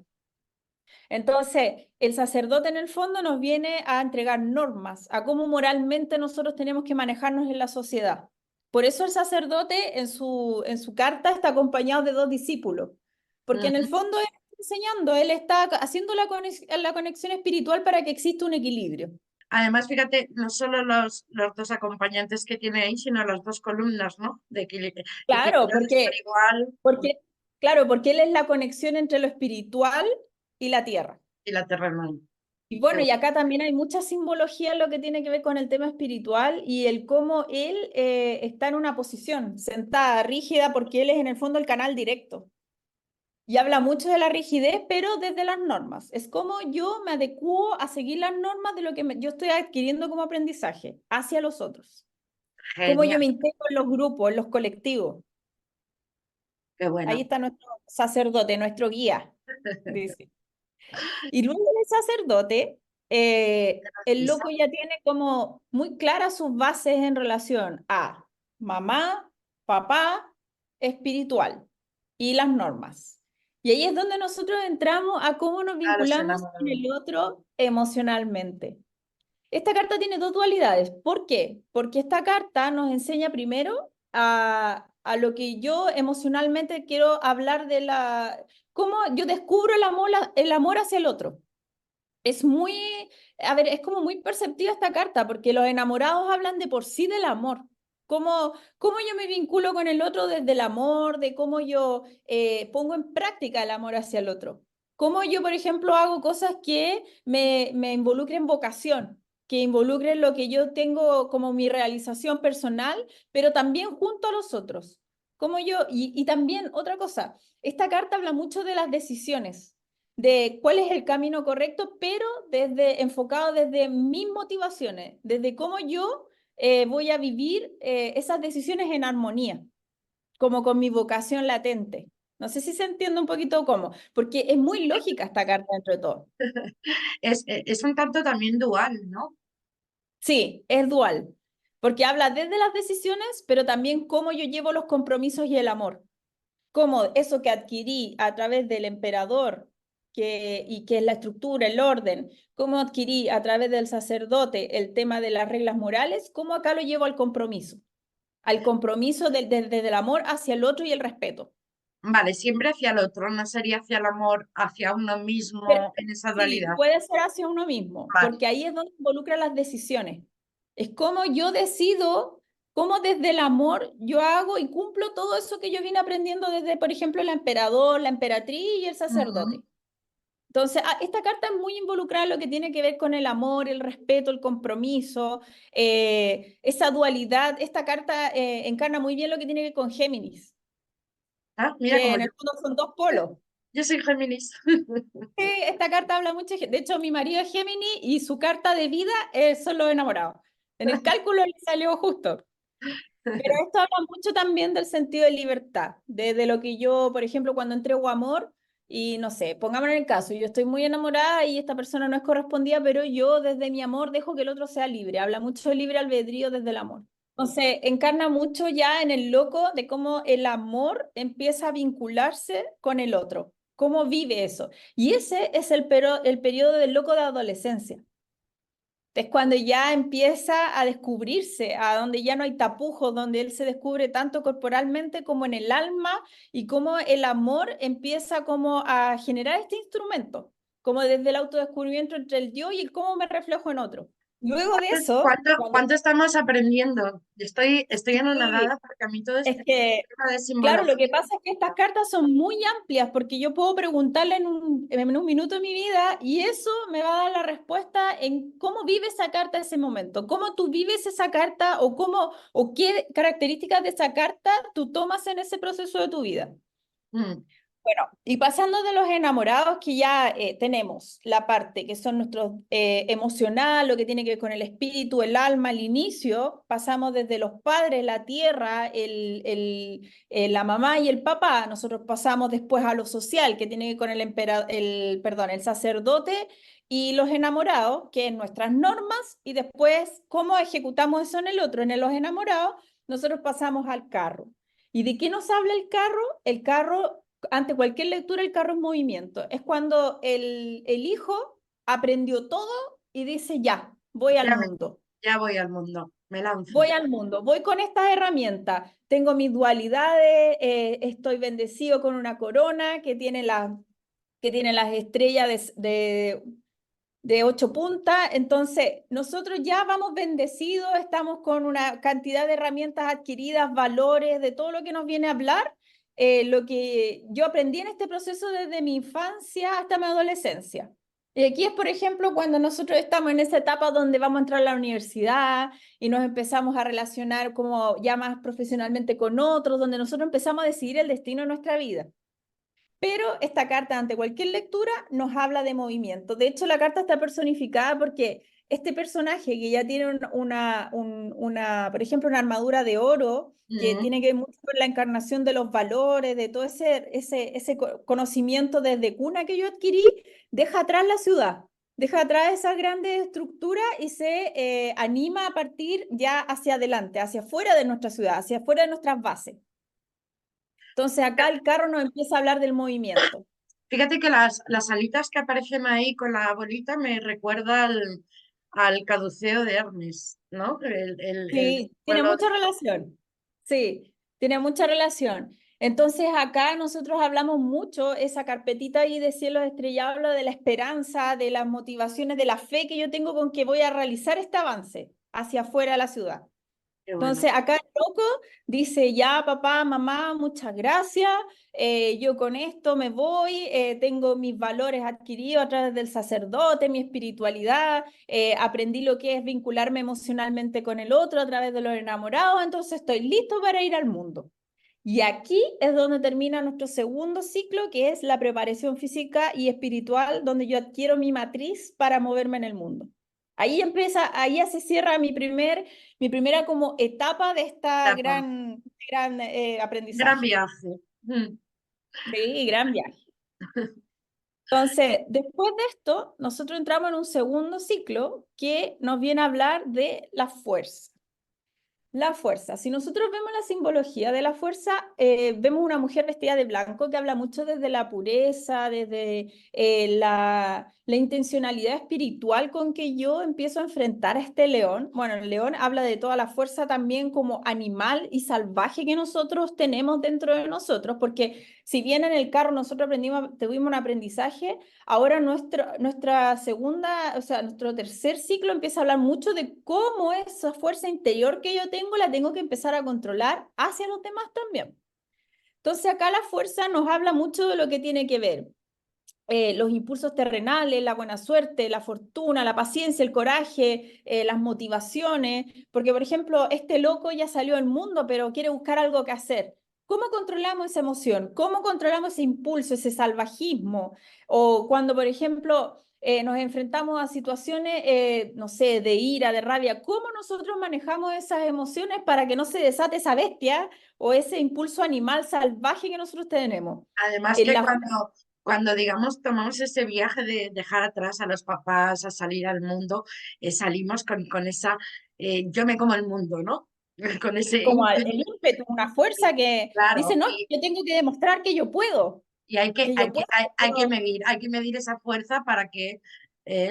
Entonces, el sacerdote en el fondo nos viene a entregar normas, a cómo moralmente nosotros tenemos que manejarnos en la sociedad. Por eso el sacerdote en su carta está acompañado de dos discípulos, porque en el Ujú. fondo él está enseñando, él está haciendo la conexión espiritual para que exista un equilibrio. Además, fíjate, no solo los dos acompañantes que tiene ahí, sino las dos columnas, ¿no? De Claro, equilibrio espiritual claro, porque él es la conexión entre lo espiritual y la tierra. y la terrenal. Y Qué bueno, y bueno. acá también hay mucha simbología en lo que tiene que ver con el tema espiritual y el cómo él está en una posición sentada, rígida, porque él es en el fondo el canal directo. Y habla mucho de la rigidez, pero desde las normas. Es como yo me adecuo a seguir las normas de lo que yo estoy adquiriendo como aprendizaje hacia los otros. Cómo yo Genial, me integro en los grupos, en los colectivos. qué Ahí bueno. está nuestro sacerdote, nuestro guía, dice. Y luego del sacerdote, el Isa, loco ya tiene como muy claras sus bases en relación a mamá, papá, espiritual y las normas. Y ahí es donde nosotros entramos a cómo nos a los vinculamos con enamorados. el otro emocionalmente. Esta carta tiene dos dualidades. ¿Por qué? Porque esta carta nos enseña primero a lo que yo emocionalmente quiero hablar de cómo yo descubro el amor hacia el otro. Es muy, a ver, es como muy perceptiva esta carta, porque los enamorados hablan de por sí del amor. Cómo yo me vinculo con el otro desde el amor, de cómo yo pongo en práctica el amor hacia el otro. Cómo yo, por ejemplo, hago cosas que me involucren vocación, que involucren lo que yo tengo como mi realización personal, pero también junto a los otros. Y también otra cosa, esta carta habla mucho de las decisiones de cuál es el camino correcto, pero enfocado desde mis motivaciones, desde cómo yo voy a vivir esas decisiones en armonía, como con mi vocación latente. No sé si se entiende un poquito cómo, porque es muy lógica esta carta dentro de todo. Es un tanto también dual, ¿no? Sí, es dual, porque habla desde las decisiones, pero también cómo yo llevo los compromisos y el amor. Cómo eso que adquirí a través del emperador, y que es la estructura, el orden, cómo adquirí a través del sacerdote el tema de las reglas morales, cómo acá lo llevo al compromiso desde el amor hacia el otro y el respeto. Vale, siempre hacia el otro, no sería hacia el amor, hacia uno Pero, mismo en esa sí, realidad. puede ser hacia uno mismo, Vale. porque ahí es donde involucra las decisiones. Es como yo decido, cómo desde el amor yo hago y cumplo todo eso que yo vine aprendiendo desde, por ejemplo, el emperador, la emperatriz y el Ujú. sacerdote. Entonces, esta carta es muy involucrada en lo que tiene que ver con el amor, el respeto, el compromiso, esa dualidad. Esta carta encarna muy bien lo que tiene que ver con Géminis, Ah, mira que como en el fondo son dos polos. yo soy Géminis. Esta carta habla mucho, de hecho mi marido es Géminis y su carta de vida son los enamorados. En el cálculo le salió justo. Pero esto habla mucho también del sentido de libertad, de lo que yo, por ejemplo, cuando entrego amor y no sé, pongámonos en el caso, yo estoy muy enamorada y esta persona no es correspondida, pero yo desde mi amor dejo que el otro sea libre. Habla mucho de libre albedrío desde el amor. Entonces, encarna mucho ya en el loco de cómo el amor empieza a vincularse con el otro, cómo vive eso. Y ese es el periodo del loco de adolescencia. Es cuando ya empieza a descubrirse, a donde ya no hay tapujos, donde él se descubre tanto corporalmente como en el alma y cómo el amor empieza como a generar este instrumento, como desde el autodescubrimiento entre el yo y el cómo me reflejo en otro. luego de eso, ¿Cuánto estamos aprendiendo? Yo estoy sí, anonadada porque a mí todo es este que tema de claro, lo que simbología. pasa es que estas cartas son muy amplias porque yo puedo preguntarle en un minuto de mi vida y eso me va a dar la respuesta en cómo vive esa carta ese momento, cómo tú vives esa carta o cómo o qué características de esa carta tú tomas en ese proceso de tu vida. Mm, Bueno, y pasando de los enamorados que ya tenemos la parte que son nuestros emocional, lo que tiene que ver con el espíritu, el alma, el inicio, pasamos desde los padres, la tierra, la mamá y el papá, nosotros pasamos después a lo social, que tiene que ver con perdón, el sacerdote y los enamorados, que es nuestras normas, y después cómo ejecutamos eso en el otro, en los enamorados, nosotros pasamos al carro. ¿Y de qué nos habla el carro? El carro ante cualquier lectura, el carro es movimiento. Es cuando el hijo aprendió todo y dice, ya, voy al ya, mundo. ya voy al mundo, me lanzo. Voy al mundo, voy con estas herramientas. Tengo mis dualidades, estoy bendecido con una corona que tiene las estrellas de 8 puntas. Entonces, nosotros ya vamos bendecidos, estamos con una cantidad de herramientas adquiridas, valores, de todo lo que nos viene a hablar, lo que yo aprendí en este proceso desde mi infancia hasta mi adolescencia. Y aquí es, por ejemplo, cuando nosotros estamos en esa etapa donde vamos a entrar a la universidad y nos empezamos a relacionar como ya más profesionalmente con otros, donde nosotros empezamos a decidir el destino de nuestra vida. Pero esta carta, ante cualquier lectura, nos habla de movimiento. De hecho, la carta está personificada porque este personaje que ya tiene por ejemplo, una armadura de oro, que Mm. tiene que ver mucho con la encarnación de los valores, de todo ese conocimiento desde cuna que yo adquirí, deja atrás la ciudad, deja atrás esas grandes estructuras y se anima a partir ya hacia adelante, hacia afuera de nuestra ciudad, hacia afuera de nuestras bases. Entonces acá el carro nos empieza a hablar del movimiento. Fíjate que las alitas que aparecen ahí con la bolita me recuerda al caduceo de Hermes, ¿no? El Sí, tiene vuelo mucha relación. Sí, tiene mucha relación. Entonces acá nosotros hablamos mucho, esa carpetita ahí de cielos estrellados habla de la esperanza, de las motivaciones, de la fe que yo tengo con que voy a realizar este avance hacia afuera de la ciudad. qué bueno. Entonces, acá el loco dice, ya papá, mamá, muchas gracias, yo con esto me voy, tengo mis valores adquiridos a través del sacerdote, mi espiritualidad, aprendí lo que es vincularme emocionalmente con el otro a través de los enamorados, entonces estoy listo para ir al mundo. Y aquí es donde termina nuestro segundo ciclo, que es la preparación física y espiritual, donde yo adquiero mi matriz para moverme en el mundo. Ahí empieza, ahí ya se cierra mi primera como etapa de esta Etapa. gran Gran aprendizaje. viaje. Mm. Sí, gran viaje. Entonces, después de esto, nosotros entramos en un segundo ciclo que nos viene a hablar de la fuerza. La fuerza. Si nosotros vemos la simbología de la fuerza, vemos una mujer vestida de blanco que habla mucho desde la pureza, desde la intencionalidad espiritual con que yo empiezo a enfrentar a este león. Bueno, el león habla de toda la fuerza también como animal y salvaje que nosotros tenemos dentro de nosotros, porque si bien en el carro nosotros tuvimos un aprendizaje, ahora nuestra segunda, o sea, nuestro tercer ciclo empieza a hablar mucho de cómo esa fuerza interior que yo tengo la tengo que empezar a controlar hacia los demás también. Entonces acá la fuerza nos habla mucho de lo que tiene que ver los impulsos terrenales, la buena suerte, la fortuna, la paciencia, el coraje, las motivaciones, porque por ejemplo, este loco ya salió al mundo, pero quiere buscar algo que hacer. ¿Cómo controlamos esa emoción? ¿Cómo controlamos ese impulso, ese salvajismo? O cuando, por ejemplo, nos enfrentamos a situaciones, no sé, de ira, de rabia, ¿cómo nosotros manejamos esas emociones para que no se desate esa bestia o ese impulso animal salvaje que nosotros tenemos? Además En que la cuando digamos tomamos ese viaje de dejar atrás a los papás, a salir al mundo, salimos con esa, yo me como el mundo, ¿no? Con ese como ímpetu. el ímpetu, una fuerza que dice, Claro, no, yo tengo que demostrar que yo puedo, y hay que, que yo hay que, puedo. hay que medir esa fuerza para que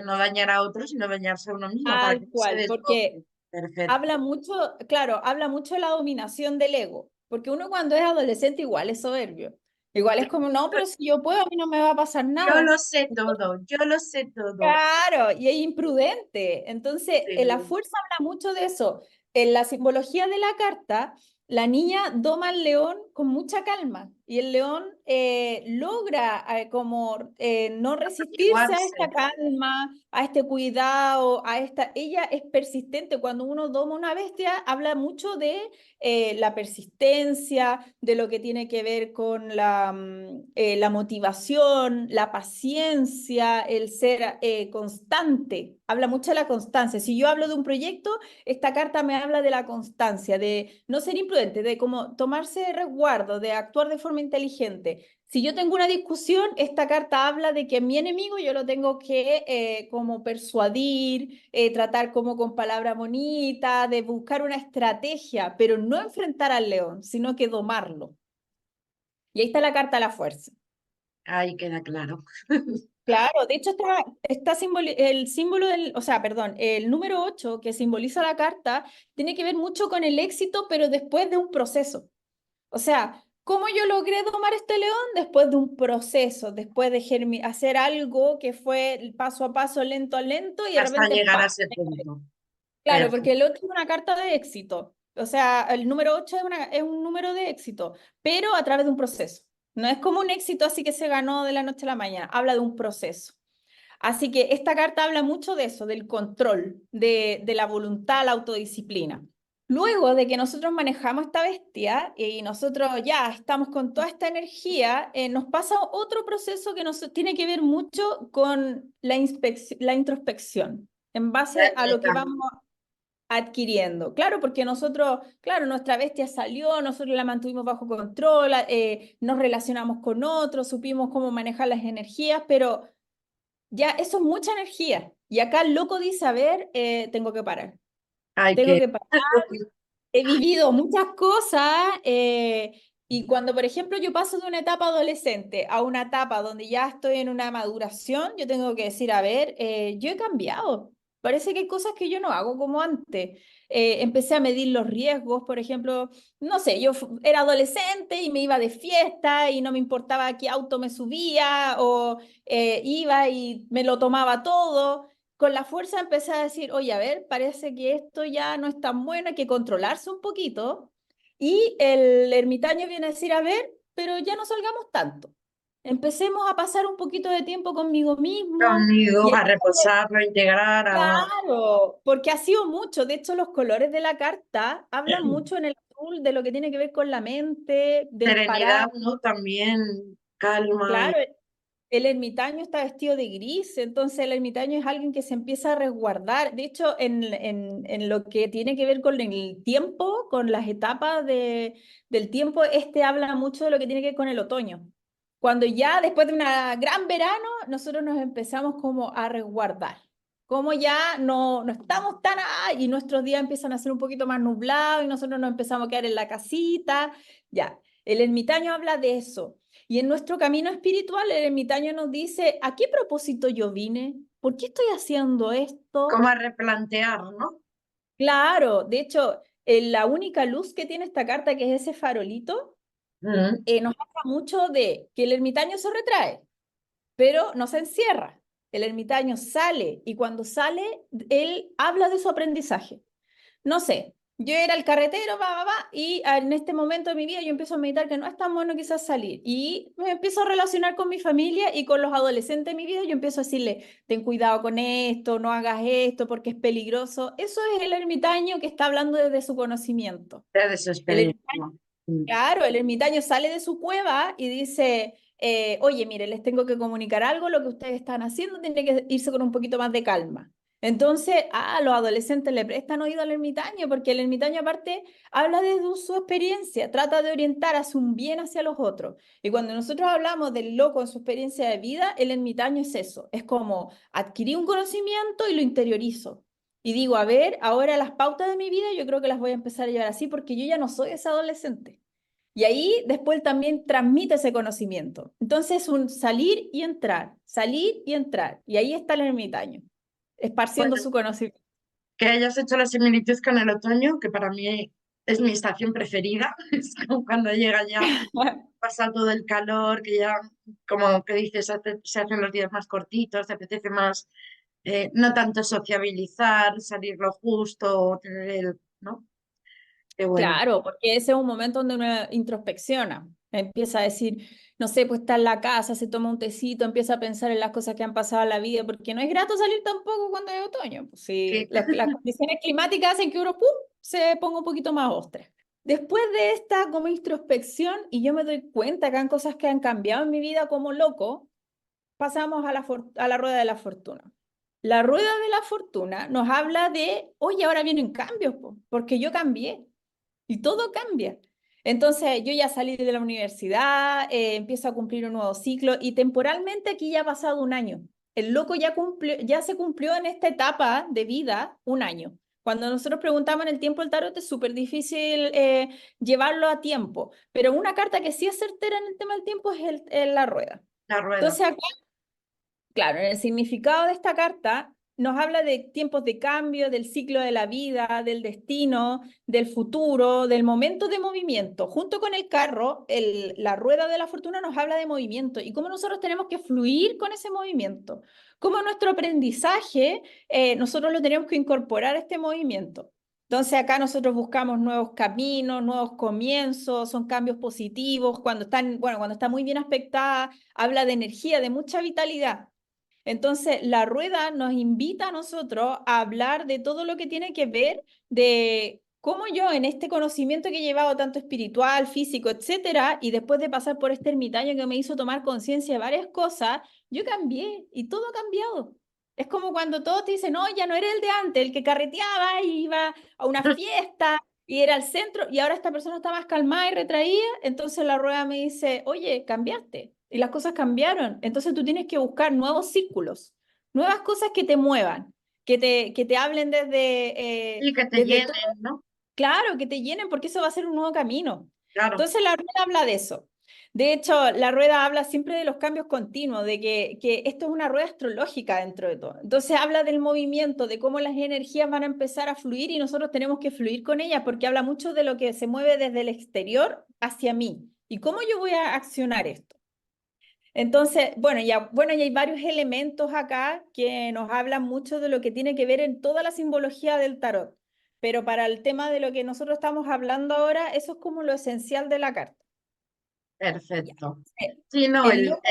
no dañar a otros y no dañarse a uno mismo, para que Tal no se cual, porque desboque. Perfecto. habla mucho, claro, habla mucho de la dominación del ego, porque uno cuando es adolescente igual es soberbio. Igual es como, no, pero si yo puedo, a mí no me va a pasar Yo nada. lo sé todo, yo lo sé todo. Claro, y es imprudente. Entonces, la Sí. fuerza habla mucho de eso. En la simbología de la carta, la niña doma al león con mucha calma y el león logra como no resistirse a Apaciguarse. esta calma, a este cuidado, a esta... Ella es persistente. Cuando uno doma una bestia, habla mucho de la persistencia, de lo que tiene que ver con la motivación, la paciencia, el ser constante. Habla mucho de la constancia. Si yo hablo de un proyecto, esta carta me habla de la constancia, de no ser imprudente, de cómo tomarse resguardo, de actuar de forma inteligente. Si yo tengo una discusión, esta carta habla de que mi enemigo yo lo tengo que como persuadir, tratar como con palabra bonita, de buscar una estrategia, pero no enfrentar al león, sino que domarlo. Y ahí está la carta de la fuerza. Ahí queda claro. Claro, de hecho el símbolo del, o sea, perdón, el número 8 que simboliza la carta tiene que ver mucho con el éxito, pero después de un proceso. O sea, ¿cómo yo logré domar este león? Después de un proceso, después de hacer algo que fue paso a paso, lento a lento, y de Hasta repente, llegar a ¡pam! ese punto. Claro, porque Perfecto. el 8 es una carta de éxito. O sea, el número 8 es un número de éxito, pero a través de un proceso. No es como un éxito así que se ganó de la noche a la mañana, habla de un proceso. Así que esta carta habla mucho de eso, del control, de la voluntad, la autodisciplina. Luego de que nosotros manejamos esta bestia y nosotros ya estamos con toda esta energía, nos pasa otro proceso que tiene que ver mucho con la introspección, en base a lo que vamos adquiriendo. Claro, porque nosotros, claro, nuestra bestia salió, nosotros la mantuvimos bajo control, nos relacionamos con otros, supimos cómo manejar las energías, pero ya eso es mucha energía. Y acá el loco dice, a ver, tengo que parar, Hay tengo que... que parar. He vivido muchas cosas y cuando, por ejemplo, yo paso de una etapa adolescente a una etapa donde ya estoy en una maduración, yo tengo que decir, a ver, yo he cambiado. Parece que hay cosas que yo no hago como antes. Empecé a medir los riesgos, por ejemplo, no sé, era adolescente y me iba de fiesta y no me importaba a qué auto me subía o iba y me lo tomaba todo. Con la fuerza empecé a decir, oye, a ver, parece que esto ya no es tan bueno, hay que controlarse un poquito. Y el ermitaño viene a decir, a ver, pero ya no salgamos tanto. Empecemos a pasar un poquito de tiempo conmigo mismo. Conmigo Y a reposar, a integrar, a... claro, porque ha sido mucho. De hecho, los colores de la carta hablan mucho en el azul de lo que tiene que ver con la mente, del parar. Serenidad, ¿no? También calma y Claro, el ermitaño está vestido de gris, entonces el ermitaño es alguien que se empieza a resguardar. De hecho, en lo que tiene que ver con el tiempo, con las etapas del tiempo, este habla mucho de lo que tiene que ver con el otoño. Cuando ya después de una gran verano, nosotros nos empezamos como a resguardar. Como ya no estamos tan... y nuestros días empiezan a ser un poquito más nublados y nosotros nos empezamos a quedar en la casita. Ya, el ermitaño habla de eso. Y en nuestro camino espiritual, el ermitaño nos dice, ¿a qué propósito yo vine? ¿Por qué estoy haciendo esto? como a replantear, ¿no? Claro, de hecho, la única luz que tiene esta carta, que es ese farolito, Mm. nos habla mucho de que el ermitaño se retrae, pero no se encierra. El ermitaño sale y cuando sale, él habla de su aprendizaje. No sé, yo era el carretero, y en este momento de mi vida yo empiezo a meditar que no es tan bueno quizás salir. Y me empiezo a relacionar con mi familia y con los adolescentes de mi vida. Yo empiezo a decirle, ten cuidado con esto, no hagas esto porque es peligroso. Eso es el ermitaño que está hablando desde su conocimiento. De su El experiencia. ermitaño, claro, el ermitaño sale de su cueva y dice, oye, mire, les tengo que comunicar algo, lo que ustedes están haciendo tiene que irse con un poquito más de calma. Entonces, los adolescentes le prestan oído al ermitaño, porque el ermitaño aparte habla de su experiencia, trata de orientar hacia un bien hacia los otros. Y cuando nosotros hablamos del loco en su experiencia de vida, el ermitaño es eso, es como adquirir un conocimiento y lo interiorizo. Y digo, a ver, ahora las pautas de mi vida yo creo que las voy a empezar a llevar así porque yo ya no soy ese adolescente. Y ahí después también transmite ese conocimiento. Entonces, un salir y entrar, salir y entrar. Y ahí está el ermitaño, esparciendo Bueno, su conocimiento. que hayas hecho la similitud con el otoño, que para mí es mi estación preferida. Es como cuando llega ya, pasa todo el calor, que ya, como que dices, se hacen los días más cortitos, te apetece más, no tanto sociabilizar, salir lo justo, tener el, ¿no? Qué bueno. Claro, porque ese es un momento donde uno introspecciona, empieza a decir, no sé, pues está en la casa, se toma un tecito, empieza a pensar en las cosas que han pasado en la vida, porque no es grato salir tampoco cuando es otoño. Pues sí, Sí, las condiciones climáticas hacen que uno ¡pum! Se ponga un poquito más ostra. Después de esta como introspección, y yo me doy cuenta que han cosas que han cambiado en mi vida como loco, pasamos a a la rueda de la fortuna. La rueda de la fortuna nos habla de, oye, ahora vienen cambios, po, porque yo cambié. Y todo cambia. Entonces yo ya salí de la universidad, empiezo a cumplir un nuevo ciclo y temporalmente aquí ya ha pasado un año. El loco ya, ya se cumplió en esta etapa de vida un año. Cuando nosotros preguntamos en el tiempo del tarot es súper difícil llevarlo a tiempo, pero una carta que sí es certera en el tema del tiempo es la rueda. la rueda. Entonces acá, claro, en el significado de esta carta nos habla de tiempos de cambio, del ciclo de la vida, del destino, del futuro, del momento de movimiento. Junto con el carro, la rueda de la fortuna nos habla de movimiento y cómo nosotros tenemos que fluir con ese movimiento. Cómo nuestro aprendizaje, nosotros lo tenemos que incorporar a este movimiento. Entonces acá nosotros buscamos nuevos caminos, nuevos comienzos, son cambios positivos. Cuando están, bueno, cuando está muy bien aspectada, habla de energía, de mucha vitalidad. Entonces, la rueda nos invita a nosotros a hablar de todo lo que tiene que ver de cómo yo en este conocimiento que he llevado tanto espiritual, físico, etcétera, y después de pasar por este ermitaño que me hizo tomar conciencia de varias cosas, yo cambié y todo ha cambiado. Es como cuando todos te dicen, no, ya no eres el de antes, el que carreteaba y iba a una fiesta y era al centro, y ahora esta persona está más calmada y retraída, entonces la rueda me dice, oye, cambiaste y las cosas cambiaron. Entonces tú tienes que buscar nuevos círculos, nuevas cosas que te muevan, que te hablen Y que te desde todo, llenen, ¿no? claro, que te llenen porque eso va a ser un nuevo camino. Claro, Entonces la rueda habla de eso. De hecho, la rueda habla siempre de los cambios continuos, de que esto es una rueda astrológica dentro de todo. Entonces habla del movimiento, de cómo las energías van a empezar a fluir y nosotros tenemos que fluir con ellas porque habla mucho de lo que se mueve desde el exterior hacia mí y cómo yo voy a accionar esto. Entonces, bueno, ya hay varios elementos acá que nos hablan mucho de lo que tiene que ver en toda la simbología del tarot. Pero para el tema de lo que nosotros estamos hablando ahora, eso es como lo esencial de la carta. Ya. perfecto. Eh, Sí, no, El loco,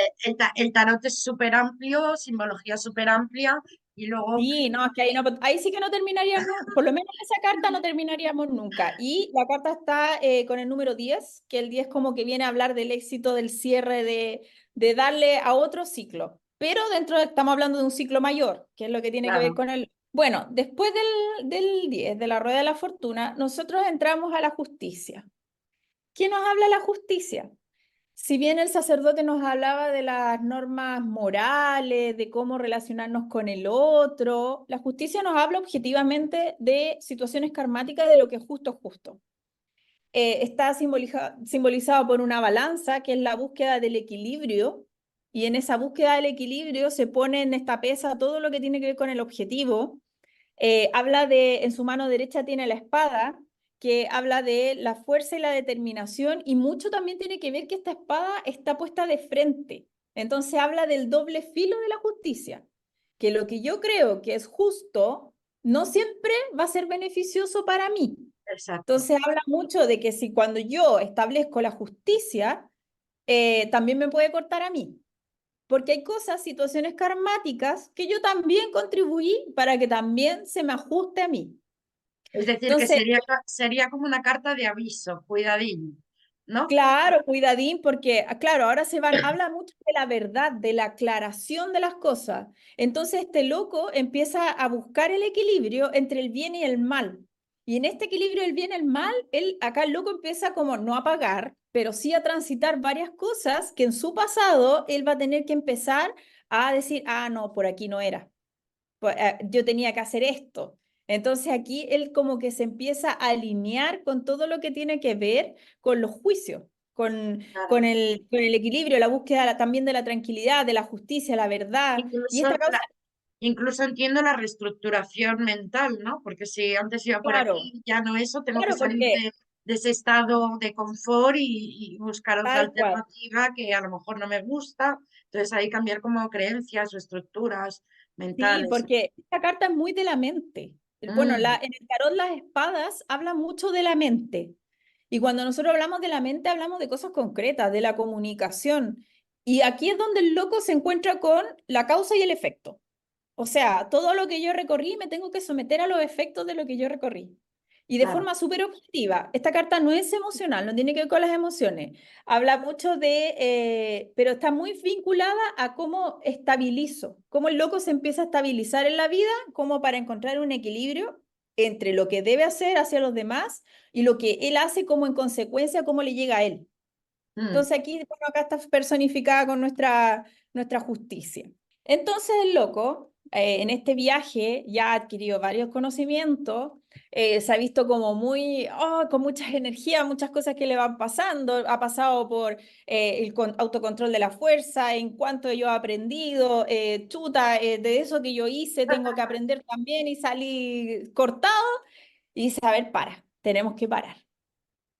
el tarot es súper amplio, simbología súper amplia, y luego, sí, no, es que ahí sí que no terminaríamos, por lo menos esa carta no terminaríamos nunca. Y la carta está con el número 10, que el 10 como que viene a hablar del éxito del cierre, de darle a otro ciclo. Pero estamos hablando de un ciclo mayor, que es lo que tiene que ver claro, con el... Bueno, después del 10, de la rueda de la fortuna, nosotros entramos a la justicia. ¿Quién nos habla de la justicia? Si bien el sacerdote nos hablaba de las normas morales, de cómo relacionarnos con el otro, la justicia nos habla objetivamente de situaciones karmáticas, de lo que es justo, justo. Está simbolizado por una balanza, que es la búsqueda del equilibrio, y en esa búsqueda del equilibrio se pone en esta pesa todo lo que tiene que ver con el objetivo. Habla de, en su mano derecha tiene la espada, que habla de la fuerza y la determinación, y mucho también tiene que ver que esta espada está puesta de frente. Entonces habla del doble filo de la justicia, que lo que yo creo que es justo no siempre va a ser beneficioso para mí. exacto. Entonces habla mucho de que si cuando yo establezco la justicia, también me puede cortar a mí. Porque hay cosas, situaciones karmáticas que yo también contribuí para que también se me ajuste a mí. Es decir, que Entonces, sería como una carta de aviso, cuidadín, ¿no? claro, cuidadín, porque, claro, ahora habla mucho de la verdad, de la aclaración de las cosas. Entonces, este loco empieza a buscar el equilibrio entre el bien y el mal. Y en este equilibrio del bien y el mal, acá el loco empieza como no a pagar, pero sí a transitar varias cosas que en su pasado él va a tener que empezar a decir, ah, no, por aquí no era. Yo tenía que hacer esto. Entonces aquí él como que se empieza a alinear con todo lo que tiene que ver con los juicios, Claro. con el equilibrio, la búsqueda también de la tranquilidad, de la justicia, la verdad. Y Incluso esta causa, incluso entiendo la reestructuración mental, ¿no? Porque si antes iba por Claro, aquí, ya no eso, tengo que claro, salir porque de ese estado de confort y buscar otra tal cual. alternativa que a lo mejor no me gusta. Entonces ahí cambiar como creencias o estructuras Sí, mentales. porque esta carta es muy de la mente. Bueno, Mm, en el tarot las espadas habla mucho de la mente. Y cuando nosotros hablamos de la mente, hablamos de cosas concretas, de la comunicación. Y aquí es donde el loco se encuentra con la causa y el efecto. O sea, todo lo que yo recorrí me tengo que someter a los efectos de lo que yo recorrí. Y de claro. forma súper objetiva. Esta carta no es emocional, no tiene que ver con las emociones. Habla mucho pero está muy vinculada a cómo estabilizo, cómo el loco se empieza a estabilizar en la vida, como para encontrar un equilibrio entre lo que debe hacer hacia los demás y lo que él hace como en consecuencia, cómo le llega a él. Mm, Entonces aquí, bueno, acá está personificada con nuestra justicia. Entonces el loco, en este viaje, ya ha adquirido varios conocimientos, se ha visto como muy, con muchas energías, muchas cosas que le van pasando, ha pasado por autocontrol de la fuerza, en cuanto yo he aprendido, de eso que yo hice, tengo que aprender también y salí cortado y saber, tenemos que parar.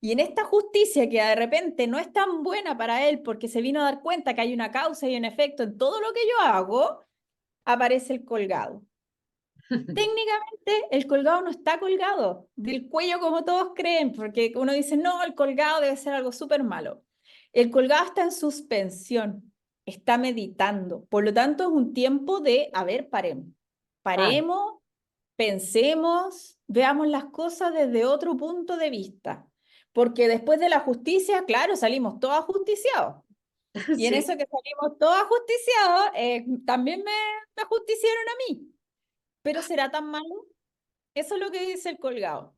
Y en esta justicia que de repente no es tan buena para él porque se vino a dar cuenta que hay una causa y un efecto en todo lo que yo hago, aparece el colgado. Técnicamente el colgado no está colgado del cuello como todos creen, porque uno dice, no, el colgado debe ser algo súper malo. El colgado está en suspensión, está meditando. Por lo tanto, es un tiempo de, a ver, paremos. vale. Paremos, pensemos, veamos las cosas desde otro punto de vista. Porque después de la justicia, claro, salimos todos ajusticiados. Y en Sí, eso que salimos todos ajusticiados, también me ajusticiaron a mí. Pero ¿será tan malo? Eso es lo que dice el colgado.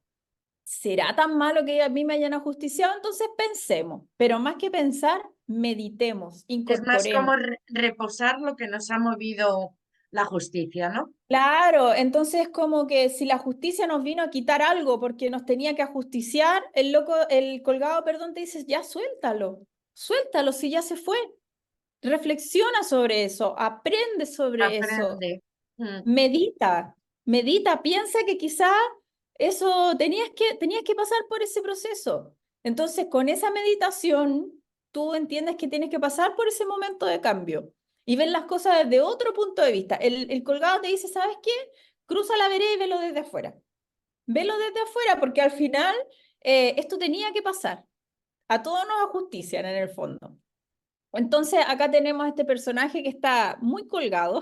¿Será tan malo que a mí me hayan ajusticiado? Entonces pensemos, pero más que pensar, meditemos, es más incorporemos. como reposar lo que nos ha movido la justicia, ¿no? Claro, entonces como que si la justicia nos vino a quitar algo porque nos tenía que ajusticiar, el colgado, perdón, te dice, ya suéltalo, suéltalo si ya se fue. Reflexiona sobre eso, aprende sobre eso, Aprende. Mm, medita, medita, piensa que quizá eso tenías que pasar por ese proceso. Entonces, con esa meditación, tú entiendes que tienes que pasar por ese momento de cambio y ver las cosas desde otro punto de vista. El colgado te dice, ¿sabes qué? Cruza la vereda y velo desde afuera. Velo desde afuera porque al final esto tenía que pasar. A todos nos ajustician en el fondo. Entonces, acá tenemos a este personaje que está muy colgado,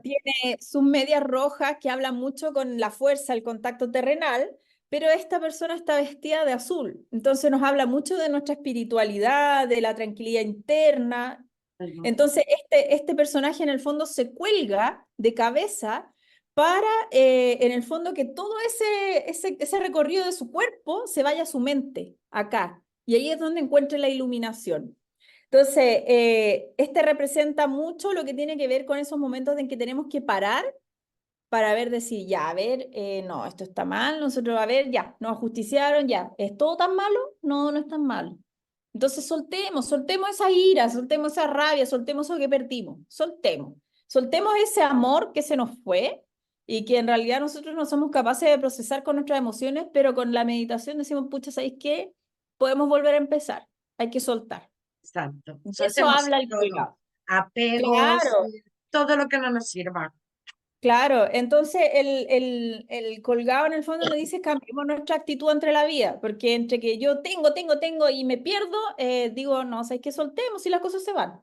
tiene sus medias rojas que hablan mucho con la fuerza, el contacto terrenal, pero esta persona está vestida de azul. Entonces nos habla mucho de nuestra espiritualidad, de la tranquilidad interna. ujú. Entonces este personaje en el fondo se cuelga de cabeza para, en el fondo, que todo ese recorrido de su cuerpo se vaya a su mente, acá. Y ahí es donde encuentra la iluminación. Entonces, este representa mucho lo que tiene que ver con esos momentos en que tenemos que parar para ver, decir, ya, a ver, no, esto está mal, nosotros, a ver, ya, nos ajusticiaron, ya, ¿es todo tan malo? No, no es tan malo. Entonces, soltemos esa ira, soltemos esa rabia, soltemos eso que perdimos, soltemos ese amor que se nos fue y que en realidad nosotros no somos capaces de procesar con nuestras emociones, pero con la meditación decimos, pucha, ¿sabéis qué? Podemos volver a empezar, hay que soltar. Exacto. De eso Soltemos habla el todo. colgado. Apegos, Claro, todo lo que no nos sirva. claro. Entonces el colgado en el fondo nos dice cambiemos nuestra actitud entre la vida, porque entre que yo tengo y me pierdo, digo, no, sé que soltemos y las cosas se van.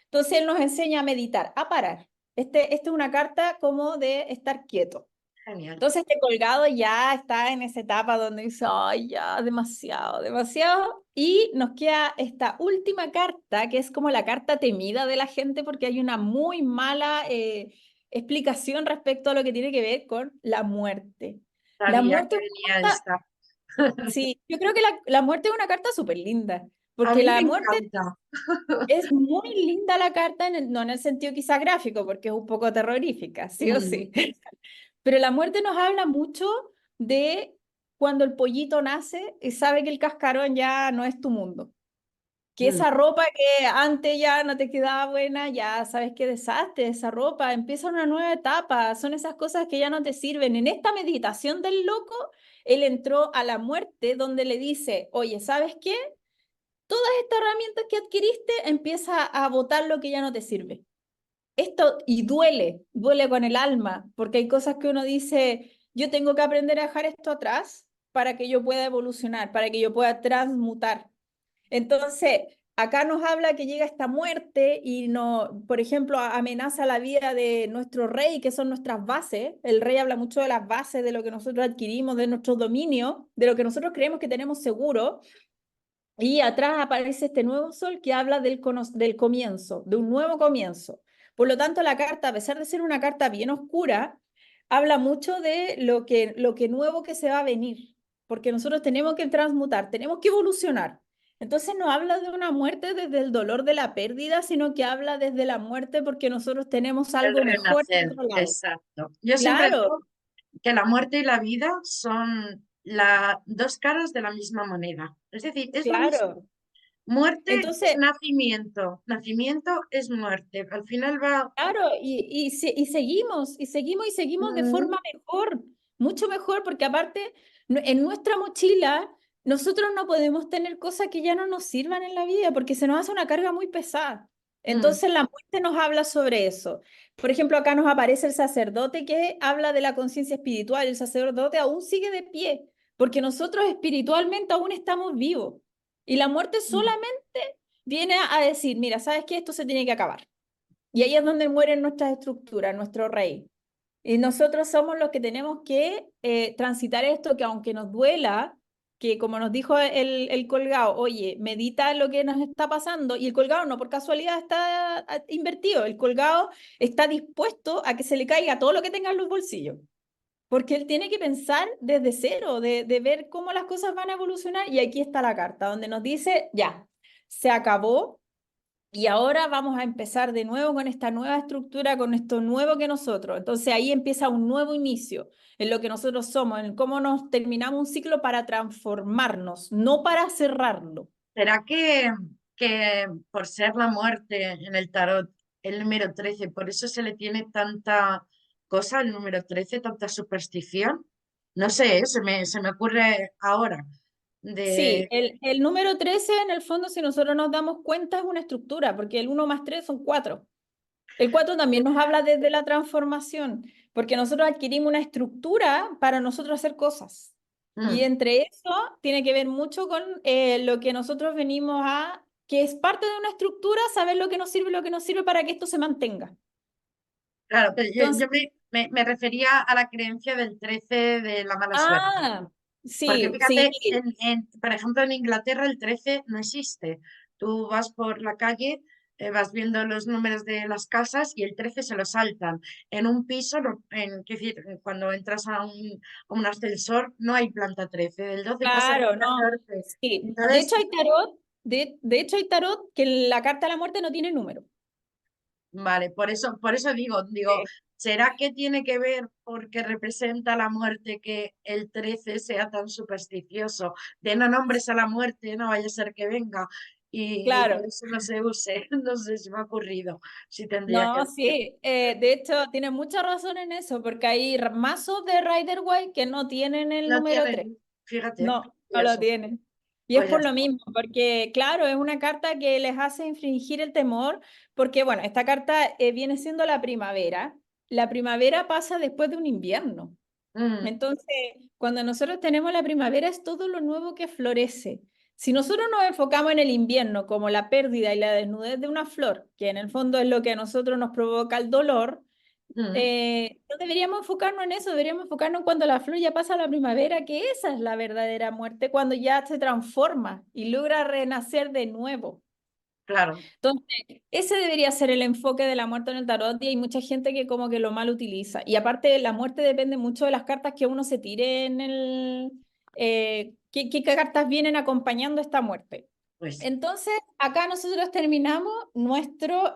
Entonces él nos enseña a meditar, a parar. Esta es una carta como de estar quieto. Genial. Entonces este colgado ya está en esa etapa donde dice, ay, ya, demasiado, demasiado. Y nos queda esta última carta, que es como la carta temida de la gente, porque hay una muy mala explicación respecto a lo que tiene que ver con la muerte. La Sabía que muerte es venía una carta, esta. sí, yo creo que la muerte es una carta súper linda, A porque mí me la muerte encanta. es muy linda la carta, no en el sentido quizá gráfico, porque es un poco terrorífica, sí o Mm, sí. Pero la muerte nos habla mucho de cuando el pollito nace y sabe que el cascarón ya no es tu mundo. Que esa ropa que antes ya no te quedaba buena, ya sabes qué desastre, esa ropa, empieza una nueva etapa, son esas cosas que ya no te sirven. En esta meditación del loco, él entró a la muerte donde le dice, oye, ¿sabes qué? Todas estas herramientas que adquiriste, empieza a botar lo que ya no te sirve. Esto, y duele con el alma, porque hay cosas que uno dice, yo tengo que aprender a dejar esto atrás para que yo pueda evolucionar, para que yo pueda transmutar. Entonces, acá nos habla que llega esta muerte y no, por ejemplo, amenaza la vida de nuestro rey, que son nuestras bases. El rey habla mucho de las bases, de lo que nosotros adquirimos, de nuestro dominio, de lo que nosotros creemos que tenemos seguro. Y atrás aparece este nuevo sol que habla del comienzo, de un nuevo comienzo. Por lo tanto, la carta, a pesar de ser una carta bien oscura, habla mucho de lo que nuevo que se va a venir, porque nosotros tenemos que transmutar, tenemos que evolucionar. Entonces no habla de una muerte desde el dolor de la pérdida, sino que habla desde la muerte porque nosotros tenemos El algo mejor en renacer, otro lado. exacto. Yo siempre Claro, digo que la muerte y la vida son las dos caras de la misma moneda. Es decir, es lo mismo. claro. Muerte es Entonces, nacimiento, nacimiento es muerte. Al final va... claro, y seguimos de Mm, forma mejor, mucho mejor, porque aparte, en nuestra mochila, nosotros no podemos tener cosas que ya no nos sirvan en la vida, porque se nos hace una carga muy pesada. mm. Entonces, la muerte nos habla sobre eso. Por ejemplo, acá nos aparece el sacerdote que habla de la conciencia espiritual. El sacerdote aún sigue de pie, porque nosotros espiritualmente aún estamos vivos. Y la muerte Mm. solamente viene a decir, mira, ¿sabes qué? Esto se tiene que acabar. Y ahí es donde mueren nuestras estructuras, nuestro rey. Y nosotros somos los que tenemos que transitar esto, que aunque nos duela, que como nos dijo el colgado, oye, medita lo que nos está pasando, y el colgado no por casualidad está invertido, el colgado está dispuesto a que se le caiga todo lo que tenga en los bolsillos, porque él tiene que pensar desde cero, de ver cómo las cosas van a evolucionar, y aquí está la carta, donde nos dice, ya, se acabó y ahora vamos a empezar de nuevo con esta nueva estructura, con esto nuevo que nosotros. Entonces ahí empieza un nuevo inicio en lo que nosotros somos, en cómo nos terminamos un ciclo para transformarnos, no para cerrarlo. ¿Será que por ser la muerte en el tarot el número 13 por eso se le tiene tanta cosa al número 13 tanta superstición? No sé, se me ocurre ahora. Sí, De, el número 13 en el fondo, si nosotros nos damos cuenta, es una estructura, porque el 1 más 3 son 4. El 4 también nos habla desde la transformación, porque nosotros adquirimos una estructura para nosotros hacer cosas. Y mm, entre eso tiene que ver mucho con lo que nosotros venimos a, que es parte de una estructura, saber lo que nos sirve y lo que nos sirve para que esto se mantenga. claro, pero yo Entonces, me refería a la creencia del 13 de la mala suerte. ah, Porque sí, sí, fíjate, por ejemplo, en Inglaterra el 13 no existe. Tú vas por la calle, vas viendo los números de las casas y el 13 se lo saltan. En un piso, quiero decir, cuando entras a un ascensor, no hay planta 13. Del 12 pasa el claro, no. 14. Sí. De Entonces, hecho hay tarot, de hecho hay tarot que la carta de la muerte no tiene número. vale, por eso digo, Sí. ¿será que tiene que ver porque representa la muerte que el 13 sea tan supersticioso? De no nombres a la muerte, no vaya a ser que venga y por Claro. eso no se use. No sé si me ha ocurrido, si tendría que No, ver. sí, de hecho tiene mucha razón en eso, porque hay mazos de Rider White que no tienen el No número 3. tienen, fíjate, No, y no lo eso, tienen. Y es pues ya por lo está. mismo, porque claro, es una carta que les hace infringir el temor, porque bueno, esta carta viene siendo la primavera. La primavera pasa después de un invierno. Mm, Entonces, cuando nosotros tenemos la primavera es todo lo nuevo que florece. Si nosotros nos enfocamos en el invierno como la pérdida y la desnudez de una flor, que en el fondo es lo que a nosotros nos provoca el dolor, mm. no deberíamos enfocarnos en eso, deberíamos enfocarnos en cuando la flor ya pasa a la primavera, que esa es la verdadera muerte, cuando ya se transforma y logra renacer de nuevo. Claro. Entonces, ese debería ser el enfoque de la muerte en el tarot y hay mucha gente que como que lo mal utiliza. Y aparte, la muerte depende mucho de las cartas que uno se tire en el... qué cartas vienen acompañando esta muerte. Pues Entonces, acá nosotros terminamos nosotros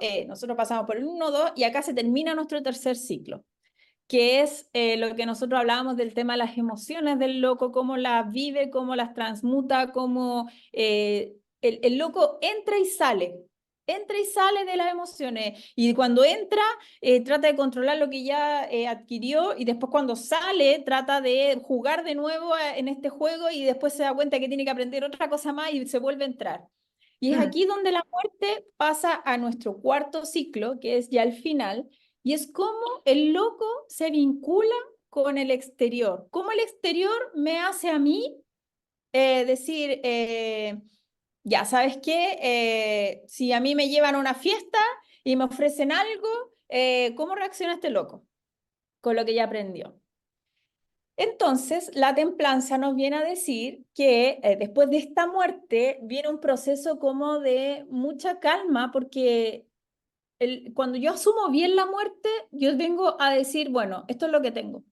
pasamos por el 1, 2 y acá se termina nuestro tercer ciclo, que es lo que nosotros hablábamos del tema de las emociones del loco, cómo las vive, cómo las transmuta, cómo el loco entra y sale de las emociones. Y cuando entra, trata de controlar lo que ya adquirió y después cuando sale, trata de jugar de nuevo en este juego y después se da cuenta que tiene que aprender otra cosa más y se vuelve a entrar. Y es Mm, aquí donde la muerte pasa a nuestro cuarto ciclo, que es ya el final, y es como el loco se vincula con el exterior, cómo el exterior me hace a mí decir, ya, ¿sabes qué? Si a mí me llevan a una fiesta y me ofrecen algo, ¿cómo reacciona este loco con lo que ya aprendió? Entonces, la templanza nos viene a decir que después de esta muerte viene un proceso como de mucha calma, porque cuando yo asumo bien la muerte, yo vengo a decir, bueno, esto es lo que tengo.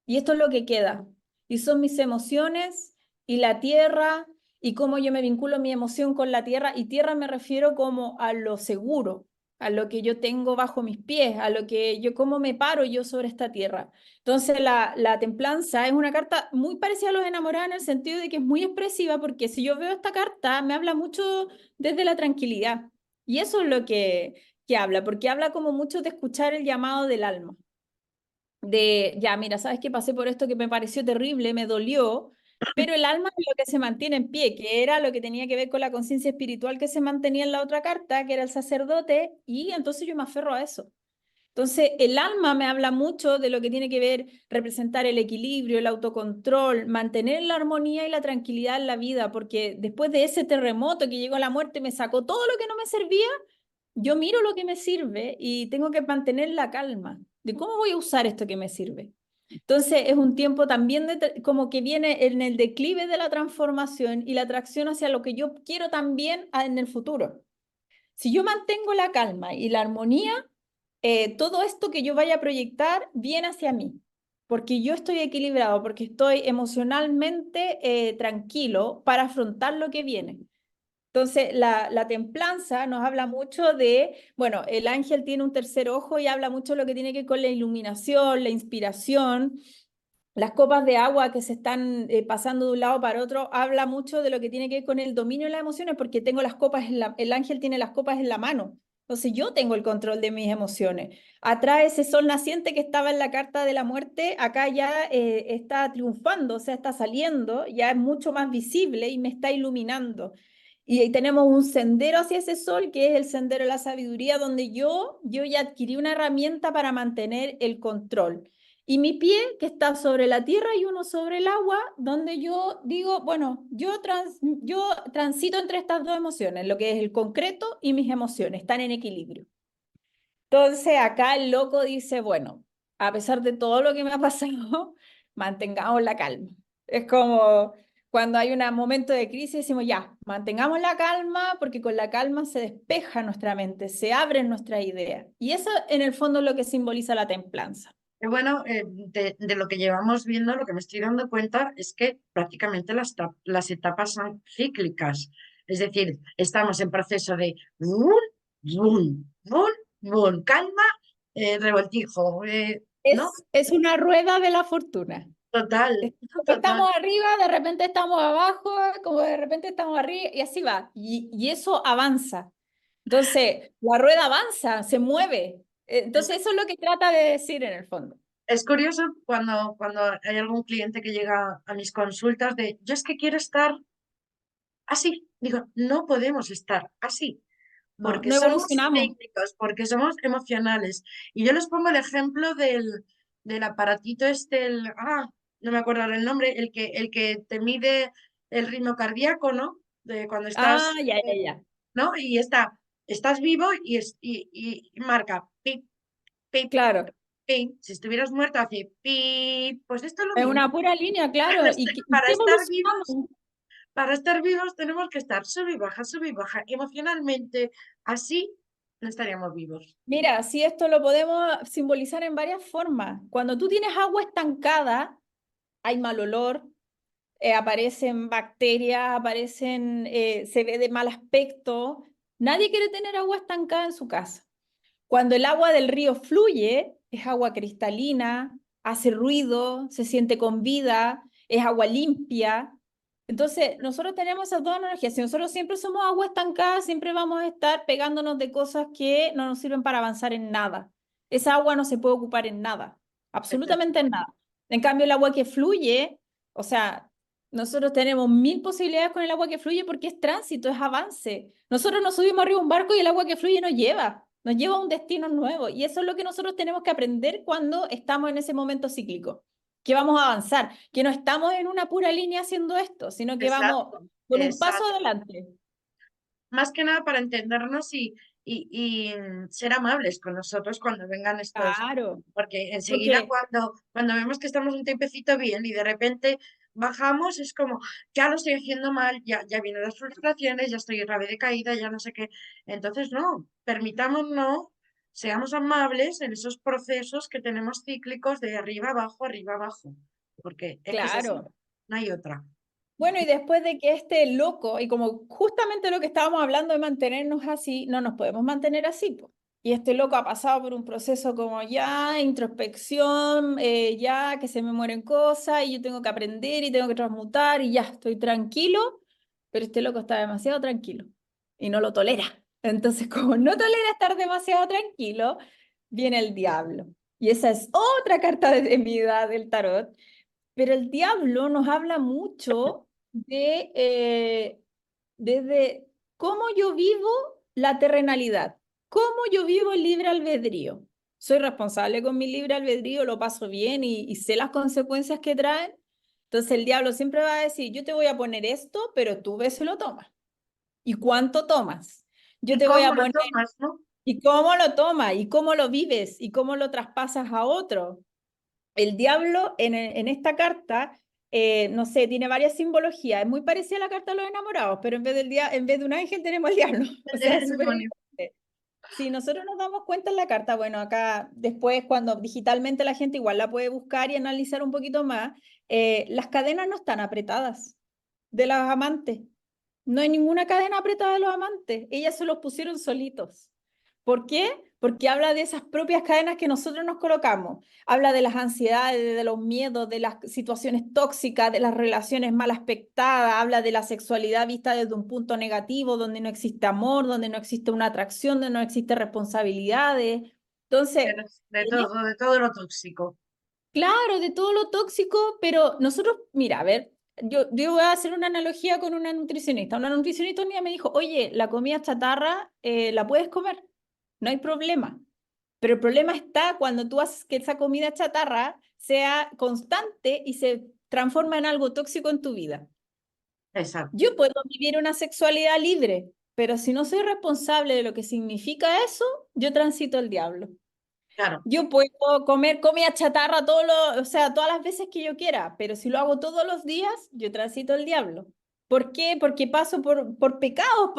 Y esto es lo que queda. Y son mis emociones y la tierra y cómo yo me vinculo mi emoción con la tierra. Y tierra me refiero como a lo seguro, a lo que yo tengo bajo mis pies, a lo que yo, cómo me paro yo sobre esta tierra. Entonces la templanza es una carta muy parecida a los enamorados en el sentido de que es muy expresiva porque si yo veo esta carta me habla mucho desde la tranquilidad. Y eso es lo que habla, porque habla como mucho de escuchar el llamado del alma de, ya, mira, sabes que pasé por esto que me pareció terrible, me dolió, pero el alma es lo que se mantiene en pie, que era lo que tenía que ver con la conciencia espiritual que se mantenía en la otra carta, que era el sacerdote, y entonces yo me aferro a eso. Entonces, el alma me habla mucho de lo que tiene que ver representar el equilibrio, el autocontrol, mantener la armonía y la tranquilidad en la vida, porque después de ese terremoto que llegó la muerte, me sacó todo lo que no me servía, yo miro lo que me sirve y tengo que mantener la calma de cómo voy a usar esto que me sirve. Entonces es un tiempo también como que viene en el declive de la transformación y la atracción hacia lo que yo quiero también en el futuro. Si yo mantengo la calma y la armonía, todo esto que yo vaya a proyectar viene hacia mí, porque yo estoy equilibrado, porque estoy emocionalmente tranquilo para afrontar lo que viene. Entonces, la templanza nos habla mucho de, bueno, el ángel tiene un tercer ojo y habla mucho de lo que tiene que ver con la iluminación, la inspiración. Las copas de agua que se están pasando de un lado para otro, habla mucho de lo que tiene que ver con el dominio de las emociones, porque tengo las copas el ángel tiene las copas en la mano. Entonces yo tengo el control de mis emociones. Atrás ese sol naciente que estaba en la carta de la muerte, acá ya está triunfando, o sea, está saliendo, ya es mucho más visible y me está iluminando. Y ahí tenemos un sendero hacia ese sol, que es el sendero de la sabiduría, donde yo ya adquirí una herramienta para mantener el control. Y mi pie, que está sobre la tierra y uno sobre el agua, donde yo digo, bueno, yo transito entre estas dos emociones, lo que es el concreto y mis emociones, están en equilibrio. Entonces acá el loco dice, bueno, a pesar de todo lo que me ha pasado, mantengamos la calma. Es como cuando hay un momento de crisis, decimos, ya, mantengamos la calma porque con la calma se despeja nuestra mente, se abren nuestras ideas. Y eso en el fondo es lo que simboliza la templanza. Bueno, de lo que llevamos viendo, lo que me estoy dando cuenta es que prácticamente las etapas son cíclicas. Es decir, estamos en proceso de boom, boom, boom, boom, calma, revoltijo, ¿no? Es una rueda de la fortuna. Total, total. Estamos arriba, de repente estamos abajo, como de repente estamos arriba, y así va. Y eso avanza. Entonces, la rueda avanza, se mueve. Es, Entonces, eso es lo que trata de decir en el fondo. es curioso cuando hay algún cliente que llega a mis consultas de, yo es que quiero estar así. Digo, no podemos estar así No, porque no somos evolucionamos. técnicos, porque somos emocionales. Y yo les pongo el ejemplo del aparatito este, no me acuerdo ahora el nombre, el que te mide el ritmo cardíaco, ¿no? De cuando Ah, estás, ya, ya, ya. ¿no? Y estás vivo y marca pip, pip, Claro. pip. Si estuvieras muerto hace pip, pues esto es lo Es mismo. una pura línea, claro. ¿Y Para qué estar vivos evolucionamos? para estar vivos tenemos que estar sub y baja. Emocionalmente, así no estaríamos vivos. Mira, si esto lo podemos simbolizar en varias formas. Cuando tú tienes agua estancada, hay mal olor, aparecen bacterias, se ve de mal aspecto. Nadie quiere tener agua estancada en su casa. Cuando el agua del río fluye, es agua cristalina, hace ruido, se siente con vida, es agua limpia. Entonces, nosotros tenemos esas dos analogías. Si nosotros siempre somos agua estancada, siempre vamos a estar pegándonos de cosas que no nos sirven para avanzar en nada. Esa agua no se puede ocupar en nada, absolutamente en nada. En cambio, el agua que fluye, o sea, nosotros tenemos mil posibilidades con el agua que fluye porque es tránsito, es avance. Nosotros nos subimos arriba de un barco y el agua que fluye nos lleva a un destino nuevo. Y eso es lo que nosotros tenemos que aprender cuando estamos en ese momento cíclico, que vamos a avanzar, que no estamos en una pura línea haciendo esto, sino que vamos Exacto, con un paso exacto. adelante. Más que nada para entendernos y ser amables con nosotros cuando vengan estos, Claro, porque enseguida porque, cuando vemos que estamos un tiempecito bien y de repente bajamos, es como, ya lo estoy haciendo mal, ya vienen las frustraciones, ya estoy otra vez de caída, ya no sé qué. Entonces, no, permitámonos, seamos amables en esos procesos que tenemos cíclicos de arriba abajo, porque es que es así, claro. no hay otra. Bueno, y después de que este loco, y como justamente lo que estábamos hablando de mantenernos así, no nos podemos mantener así, po. Y este loco ha pasado por un proceso como ya, introspección, ya que se me mueren cosas y yo tengo que aprender y tengo que transmutar y ya estoy tranquilo, pero este loco está demasiado tranquilo y no lo tolera. Entonces, como no tolera estar demasiado tranquilo, viene el diablo. Y esa es otra carta de mi edad del tarot, pero el diablo nos habla mucho de desde cómo yo vivo la terrenalidad, cómo yo vivo el libre albedrío. Soy responsable con mi libre albedrío, lo paso bien y sé las consecuencias que traen. Entonces el diablo siempre va a decir, yo te voy a poner esto, pero tú ves si lo tomas. ¿Y cuánto tomas? Yo ¿Y te voy cómo a lo poner, tomas, no? ¿y cómo lo tomas? ¿Y cómo lo vives? ¿Y cómo lo traspasas a otro? El diablo en esta carta, no sé, tiene varias simbologías. Es muy parecida a la carta de los enamorados, pero en vez de un ángel tenemos el diablo. O sea, es El súper demonio. evidente. Si nosotros nos damos cuenta en la carta, bueno, acá después cuando digitalmente la gente igual la puede buscar y analizar un poquito más, las cadenas no están apretadas de las amantes. No hay ninguna cadena apretada de los amantes. Ellas se los pusieron solitos. ¿Por qué? Porque habla de esas propias cadenas que nosotros nos colocamos. Habla de las ansiedades, de los miedos, de las situaciones tóxicas, de las relaciones mal aspectadas. Habla de la sexualidad vista desde un punto negativo, donde no existe amor, donde no existe una atracción, donde no existe responsabilidades. Entonces, De todo lo tóxico. claro, de todo lo tóxico, pero nosotros, mira, a ver, yo voy a hacer una analogía con una nutricionista. Una nutricionista un día me dijo, oye, la comida chatarra la puedes comer, no hay problema. Pero el problema está cuando tú haces que esa comida chatarra sea constante y se transforma en algo tóxico en tu vida. Exacto. Yo puedo vivir una sexualidad libre, pero si no soy responsable de lo que significa eso, yo transito el diablo. Claro, Yo puedo comer comida chatarra o sea, todas las veces que yo quiera, pero si lo hago todos los días, yo transito el diablo. ¿Por qué? Porque paso por pecados,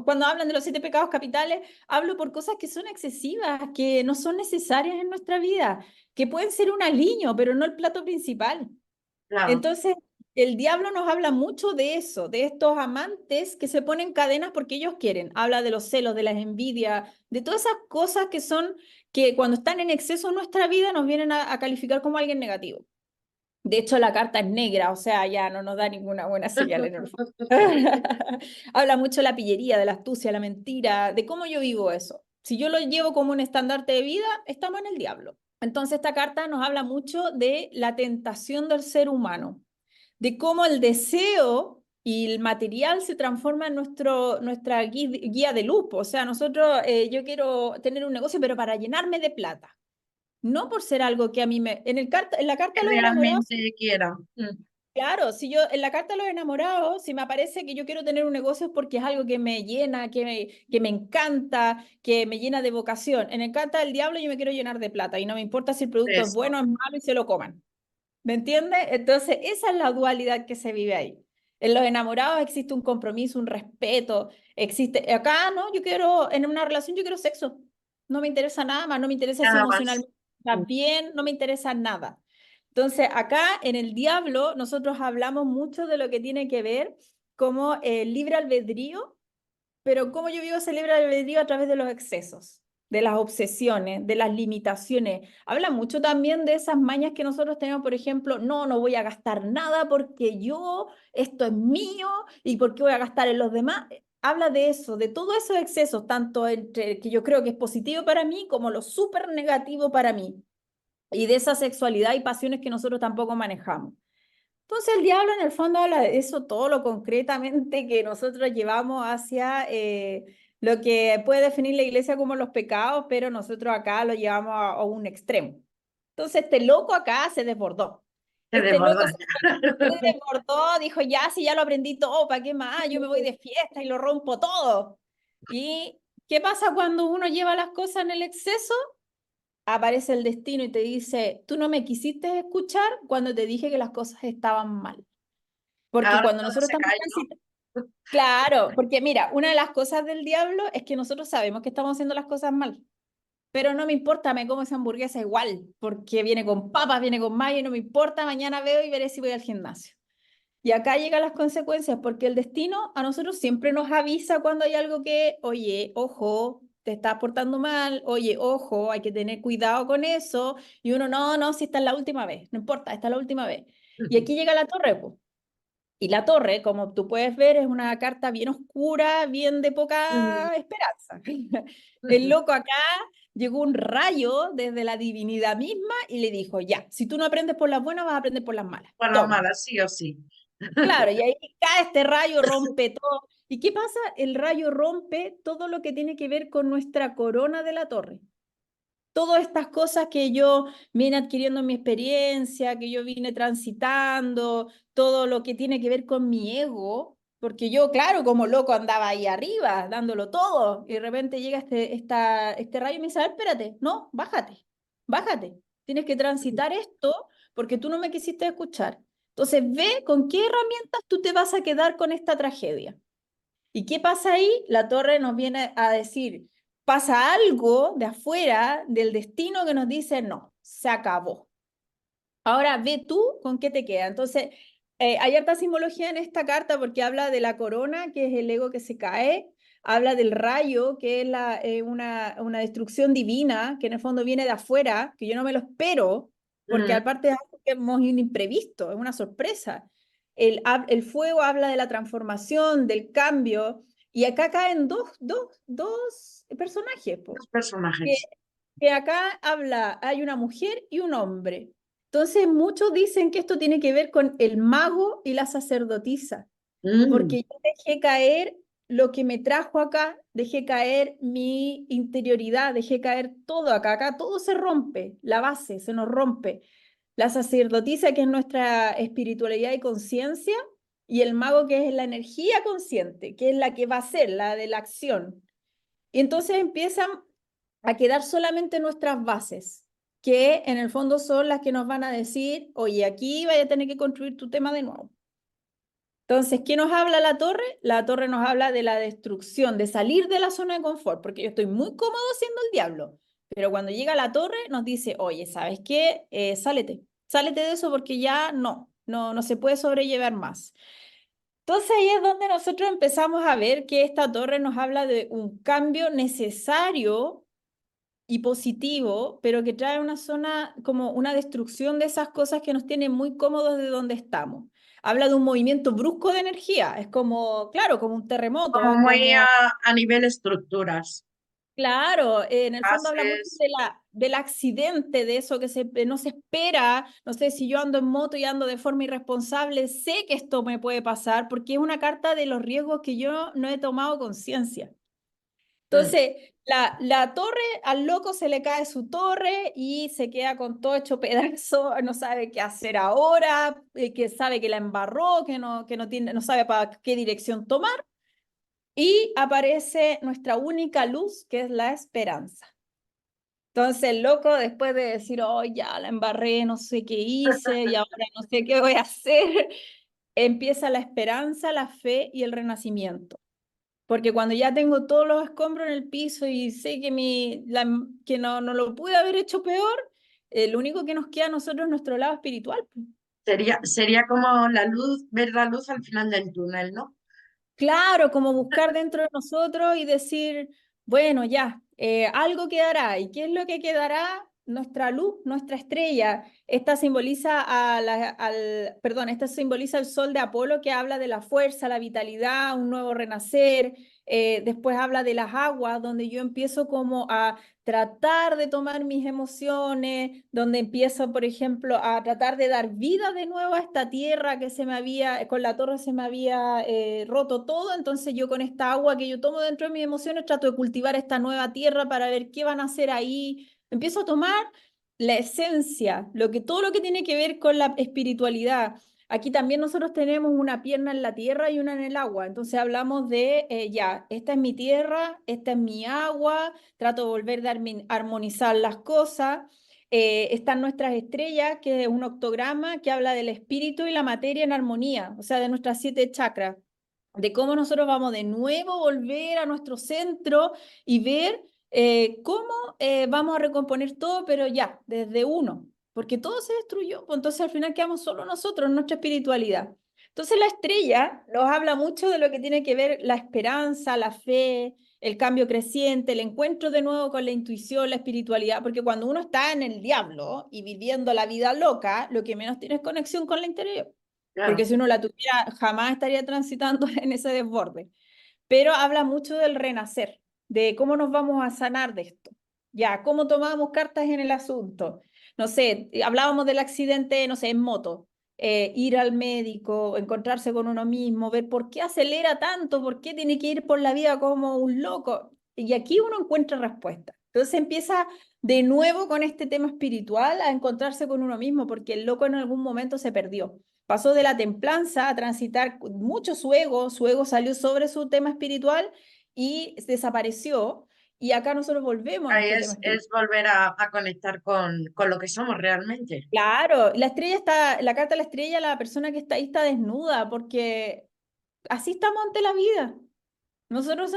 cuando hablan de los 7 pecados capitales, hablo por cosas que son excesivas, que no son necesarias en nuestra vida, que pueden ser un aliño, pero no el plato principal. claro. Entonces, el diablo nos habla mucho de eso, de estos amantes que se ponen cadenas porque ellos quieren. Habla de los celos, de las envidias, de todas esas cosas que son, que cuando están en exceso en nuestra vida nos vienen a calificar como alguien negativo. De hecho, la carta es negra, o sea, ya no nos da ninguna buena señal en el fondo. Habla mucho de la pillería, de la astucia, la mentira, de cómo yo vivo eso. Si yo lo llevo como un estandarte de vida, estamos en el diablo. Entonces, esta carta nos habla mucho de la tentación del ser humano, de cómo el deseo y el material se transforma en nuestra guía de luz. O sea, nosotros, yo quiero tener un negocio, pero para llenarme de plata. No por ser algo que a mí me... en la carta Que de los enamorados, realmente quiera. claro, si yo en la carta de los enamorados, si me aparece que yo quiero tener un negocio es porque es algo que me llena, que me encanta, que me llena de vocación. En el carta del diablo yo me quiero llenar de plata y no me importa si el producto es Eso. bueno o es malo y se lo coman. ¿Me entiendes? Entonces, esa es la dualidad que se vive ahí. En los enamorados existe un compromiso, un respeto, existe... Acá, no, yo quiero, en una relación yo quiero sexo. No me interesa nada más, no me interesa si Nada más. emocionalmente está bien, no me interesa nada. Entonces, acá en el diablo, nosotros hablamos mucho de lo que tiene que ver como el libre albedrío, pero cómo yo vivo ese libre albedrío a través de los excesos. de las obsesiones, de las limitaciones. Habla mucho también de esas mañas que nosotros tenemos, por ejemplo, no voy a gastar nada porque esto es mío y porque voy a gastar en los demás. Habla de eso, de todos esos excesos, tanto entre que yo creo que es positivo para mí como lo súper negativo para mí. Y de esa sexualidad y pasiones que nosotros tampoco manejamos. Entonces el diablo en el fondo habla de eso, todo lo concretamente que nosotros llevamos hacia lo que puede definir la iglesia como los pecados, pero nosotros acá lo llevamos a un extremo. Entonces este loco acá se desbordó. Se Este loco desborda. se desbordó, dijo, ya, si ya lo aprendí todo, ¿para qué más? Yo me voy de fiesta y lo rompo todo. ¿Y qué pasa cuando uno lleva las cosas en el exceso? Aparece el destino y te dice, tú no me quisiste escuchar cuando te dije que las cosas estaban mal. Porque Ahora cuando todo nosotros se estamos cae, transitando, ¿no? claro, porque mira, una de las cosas del diablo es que nosotros sabemos que estamos haciendo las cosas mal, pero no me importa, me como esa hamburguesa igual, porque viene con papas, viene con mayo, y no me importa, mañana veo y veré si voy al gimnasio. Y acá llegan las consecuencias, porque el destino a nosotros siempre nos avisa cuando hay algo que, oye, ojo, te estás portando mal, oye, ojo, hay que tener cuidado con eso. Y uno, no, si esta es la última vez, no importa, esta es la última vez. Y aquí llega la torre, pues. Y la torre, como tú puedes ver, es una carta bien oscura, bien de poca esperanza. El loco acá llegó un rayo desde la divinidad misma y le dijo, ya, si tú no aprendes por las buenas, vas a aprender por las malas. Por las Toma. malas, sí o sí. Claro, y ahí cae este rayo, rompe todo. ¿Y qué pasa? El rayo rompe todo lo que tiene que ver con nuestra corona de la torre. Todas estas cosas que yo vine adquiriendo en mi experiencia, que yo vine transitando, todo lo que tiene que ver con mi ego, porque yo, claro, como loco andaba ahí arriba, dándolo todo, y de repente llega este rayo y me dice, a ver, espérate, no, bájate, tienes que transitar esto porque tú no me quisiste escuchar. Entonces, ve con qué herramientas tú te vas a quedar con esta tragedia. ¿Y qué pasa ahí? La torre nos viene a decir, pasa algo de afuera del destino que nos dice, no, se acabó. Ahora ve tú con qué te queda. Entonces, hay harta simbología en esta carta porque habla de la corona, que es el ego que se cae, habla del rayo, que es una destrucción divina, que en el fondo viene de afuera, que yo no me lo espero, porque Mm. aparte es algo que hemos un imprevisto, es una sorpresa. El fuego habla de la transformación, del cambio, y acá caen dos personajes, po, Los que, personajes. que acá hay una mujer y un hombre. Entonces, muchos dicen que esto tiene que ver con el mago y la sacerdotisa, Mm. porque yo dejé caer lo que me trajo acá, dejé caer mi interioridad, dejé caer todo acá, acá todo se rompe, la base se nos rompe. La sacerdotisa, que es nuestra espiritualidad y conciencia, y el mago, que es la energía consciente, que es la que va a ser, la de la acción. Y entonces empiezan a quedar solamente nuestras bases, que en el fondo son las que nos van a decir, oye, aquí vaya a tener que construir tu tema de nuevo. Entonces, ¿qué nos habla la torre? La torre nos habla de la destrucción, de salir de la zona de confort, porque yo estoy muy cómodo siendo el diablo, pero cuando llega la torre nos dice, oye, ¿sabes qué? Sálete de eso porque ya no se puede sobrellevar más. Entonces ahí es donde nosotros empezamos a ver que esta torre nos habla de un cambio necesario y positivo, pero que trae una zona como una destrucción de esas cosas que nos tienen muy cómodos de donde estamos. Habla de un movimiento brusco de energía, es como, claro, como un terremoto, Como es muy como, a nivel estructuras. claro, en el fondo habla mucho Bases. del accidente, de eso que no se espera. No sé, si yo ando en moto y ando de forma irresponsable, sé que esto me puede pasar porque es una carta de los riesgos que yo no he tomado conciencia. Mm. Entonces, la torre, al loco se le cae su torre y se queda con todo hecho pedazo, no sabe qué hacer ahora, que sabe que la embarró, que no tiene, no sabe para qué dirección tomar, y aparece nuestra única luz, que es la esperanza. Entonces el loco, después de decir, oh, ya la embarré, no sé qué hice y ahora no sé qué voy a hacer, empieza la esperanza, la fe y el renacimiento. Porque cuando ya tengo todos los escombros en el piso y sé que no lo pude haber hecho peor, lo único que nos queda a nosotros es nuestro lado espiritual. Sería como la luz, ver la luz al final del túnel, ¿no? Claro, como buscar dentro de nosotros y decir, bueno, ya, algo quedará. ¿Y qué es lo que quedará? Nuestra luz, nuestra estrella. Esta simboliza perdón, esta simboliza el sol de Apolo que habla de la fuerza, la vitalidad, un nuevo renacer. Después habla de las aguas, donde yo empiezo como a tratar de tomar mis emociones, donde empiezo, por ejemplo, a tratar de dar vida de nuevo a esta tierra que se me había, con la torre se me había roto todo, entonces yo con esta agua que yo tomo dentro de mis emociones trato de cultivar esta nueva tierra para ver qué van a hacer ahí. Empiezo a tomar la esencia, todo lo que tiene que ver con la espiritualidad. Aquí también nosotros tenemos una pierna en la tierra y una en el agua. Entonces hablamos de, ya, esta es mi tierra, esta es mi agua, trato de volver a armonizar las cosas. Están nuestras estrellas, que es un octograma que habla del espíritu y la materia en armonía, o sea, de nuestras 7 chakras, de cómo nosotros vamos de nuevo volver a nuestro centro y ver cómo vamos a recomponer todo, pero ya, desde uno, porque todo se destruyó, pues entonces al final quedamos solo nosotros, nuestra espiritualidad. Entonces la estrella nos habla mucho de lo que tiene que ver la esperanza, la fe, el cambio creciente, el encuentro de nuevo con la intuición, la espiritualidad, porque cuando uno está en el diablo y viviendo la vida loca, lo que menos tiene es conexión con la interior, porque Claro, si uno la tuviera, jamás estaría transitando en ese desborde. Pero habla mucho del renacer, de cómo nos vamos a sanar de esto, ya, cómo tomamos cartas en el asunto. No sé, hablábamos del accidente, no sé, en moto, ir al médico, encontrarse con uno mismo, ver por qué acelera tanto, por qué tiene que ir por la vida como un loco. Y aquí uno encuentra respuesta. Entonces empieza de nuevo con este tema espiritual a encontrarse con uno mismo, porque el loco en algún momento se perdió. Pasó de la templanza a transitar mucho su ego salió sobre su tema espiritual y desapareció. Y acá nosotros volvemos a ahí nuestro tema es espiritual. volver a conectar con lo que somos realmente. Claro, la estrella está, la carta de la estrella, la persona que está ahí está desnuda, porque así estamos ante la vida. Nosotros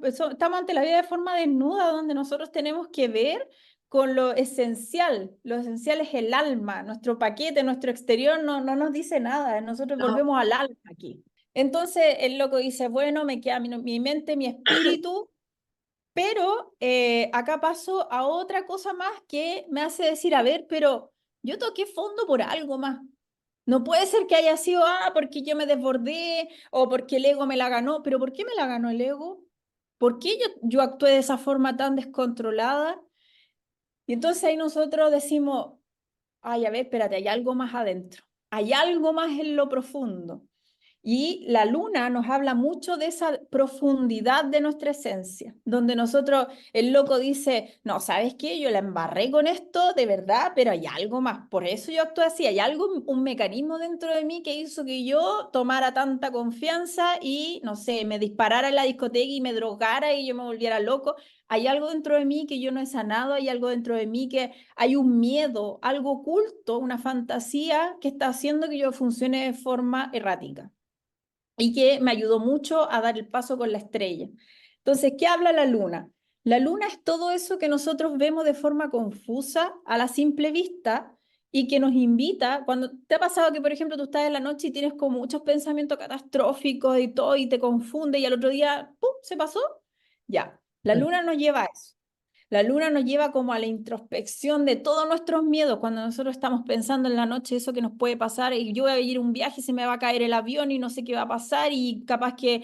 estamos ante la vida de forma desnuda, donde nosotros tenemos que ver con lo esencial. Lo esencial es el alma, nuestro paquete, nuestro exterior no nos dice nada, nosotros No, volvemos al alma aquí. Entonces el loco dice, bueno, me queda mi mente, mi espíritu, pero acá paso a otra cosa más que me hace decir, a ver, pero yo toqué fondo por algo más. No puede ser que haya sido, porque yo me desbordé o porque el ego me la ganó, pero ¿por qué me la ganó el ego? ¿Por qué yo actué de esa forma tan descontrolada? Y entonces ahí nosotros decimos, ay, a ver, espérate, hay algo más adentro, hay algo más en lo profundo. Y la luna nos habla mucho de esa profundidad de nuestra esencia, donde nosotros, el loco dice, no, ¿sabes qué? Yo la embarré con esto, de verdad, pero hay algo más. Por eso yo actúo así. Hay algo, un mecanismo dentro de mí que hizo que yo tomara tanta confianza y, no sé, me disparara en la discoteca y me drogara y yo me volviera loco. Hay algo dentro de mí que yo no he sanado, hay algo dentro de mí que hay un miedo, algo oculto, una fantasía que está haciendo que yo funcione de forma errática y que me ayudó mucho a dar el paso con la estrella. Entonces, ¿qué habla la luna? La luna es todo eso que nosotros vemos de forma confusa a la simple vista y que nos invita, cuando te ha pasado que, por ejemplo, tú estás en la noche y tienes como muchos pensamientos catastróficos y todo y te confunde y al otro día, ¡pum!, se pasó. Ya, la luna nos lleva a eso. La luna nos lleva como a la introspección de todos nuestros miedos cuando nosotros estamos pensando en la noche eso que nos puede pasar y yo voy a ir a un viaje y se me va a caer el avión y no sé qué va a pasar y capaz que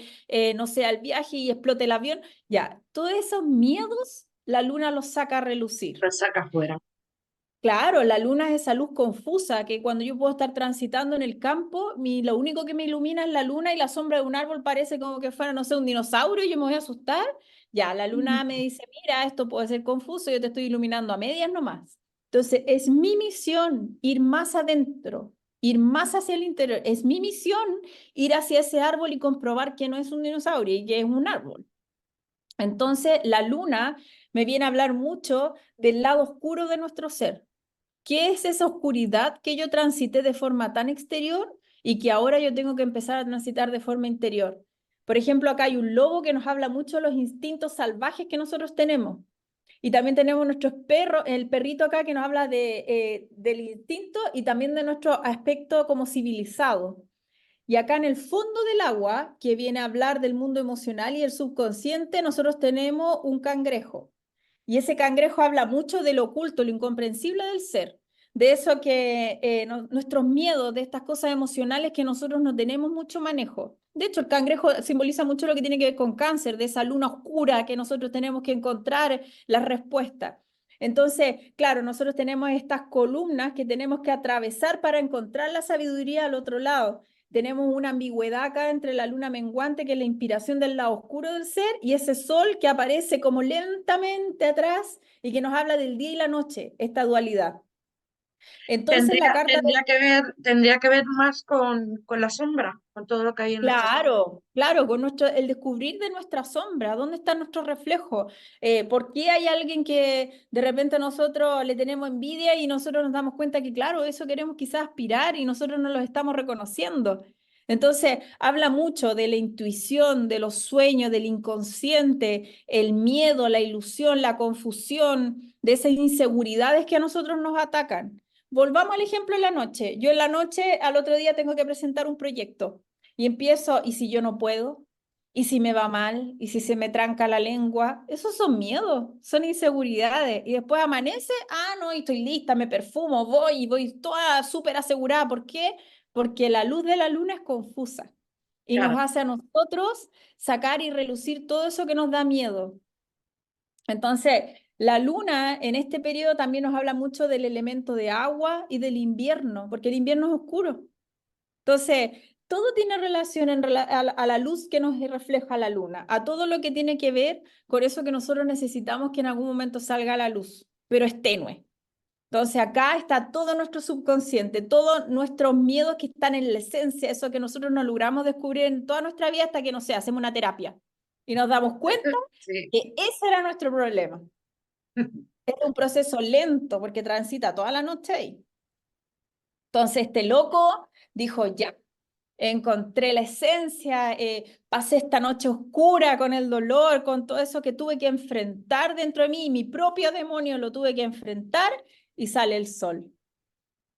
no sea el viaje y explote el avión. Ya, todos esos miedos la luna los saca a relucir. lo saca fuera. Claro, la luna es esa luz confusa que cuando yo puedo estar transitando en el campo, lo único que me ilumina es la luna y la sombra de un árbol parece como que fuera, no sé, un dinosaurio y yo me voy a asustar. Ya, la luna me dice, mira, esto puede ser confuso, yo te estoy iluminando a medias nomás. Entonces, es mi misión ir más adentro, ir más hacia el interior. Es mi misión ir hacia ese árbol y comprobar que no es un dinosaurio y que es un árbol. Entonces, la luna me viene a hablar mucho del lado oscuro de nuestro ser. ¿Qué es esa oscuridad que yo transité de forma tan exterior y que ahora yo tengo que empezar a transitar de forma interior? Por ejemplo, acá hay un lobo que nos habla mucho de los instintos salvajes que nosotros tenemos. Y también tenemos nuestros perros, el perrito acá que nos habla del instinto y también de nuestro aspecto como civilizado. Y acá en el fondo del agua, que viene a hablar del mundo emocional y el subconsciente, nosotros tenemos un cangrejo. Y ese cangrejo habla mucho de lo oculto, lo incomprensible del ser, de eso que nuestros miedos, de estas cosas emocionales que nosotros no tenemos mucho manejo. De hecho, el cangrejo simboliza mucho lo que tiene que ver con cáncer, de esa luna oscura que nosotros tenemos que encontrar las respuestas. Entonces, claro, nosotros tenemos estas columnas que tenemos que atravesar para encontrar la sabiduría al otro lado. Tenemos una ambigüedad acá entre la luna menguante, que es la inspiración del lado oscuro del ser, y ese sol que aparece como lentamente atrás y que nos habla del día y la noche, esta dualidad. Entonces la carta del... Tendría que ver más con la sombra, con todo lo que hay en nuestra sombra. Claro, claro, con el descubrir de nuestra sombra, dónde está nuestro reflejo, por qué hay alguien que de repente nosotros le tenemos envidia y nosotros nos damos cuenta que, claro, eso queremos quizás aspirar y nosotros no lo estamos reconociendo. Entonces, habla mucho de la intuición, de los sueños, del inconsciente, el miedo, la ilusión, la confusión, de esas inseguridades que a nosotros nos atacan. Volvamos al ejemplo de la noche. Yo en la noche, al otro día tengo que presentar un proyecto y empiezo, ¿y si yo no puedo? ¿Y si me va mal? ¿Y si se me tranca la lengua? Esos son miedos, son inseguridades. Y después amanece, no, y estoy lista, me perfumo, voy y voy toda súper asegurada. ¿Por qué? Porque la luz de la luna es confusa y nos Claro, hace a nosotros sacar y relucir todo eso que nos da miedo. Entonces, la luna en este periodo también nos habla mucho del elemento de agua y del invierno, porque el invierno es oscuro. Entonces, todo tiene relación a la luz que nos refleja la luna, a todo lo que tiene que ver con eso que nosotros necesitamos que en algún momento salga a la luz, pero es tenue. Entonces, acá está todo nuestro subconsciente, todos nuestros miedos que están en la esencia, eso que nosotros no logramos descubrir en toda nuestra vida hasta que, no sé, hacemos una terapia y nos damos cuenta sí. que ese era nuestro problema. Es un proceso lento porque transita toda la noche ahí. Entonces este loco dijo, ya, encontré la esencia, pasé esta noche oscura con el dolor, con todo eso que tuve que enfrentar dentro de mí, y mi propio demonio lo tuve que enfrentar y sale el sol.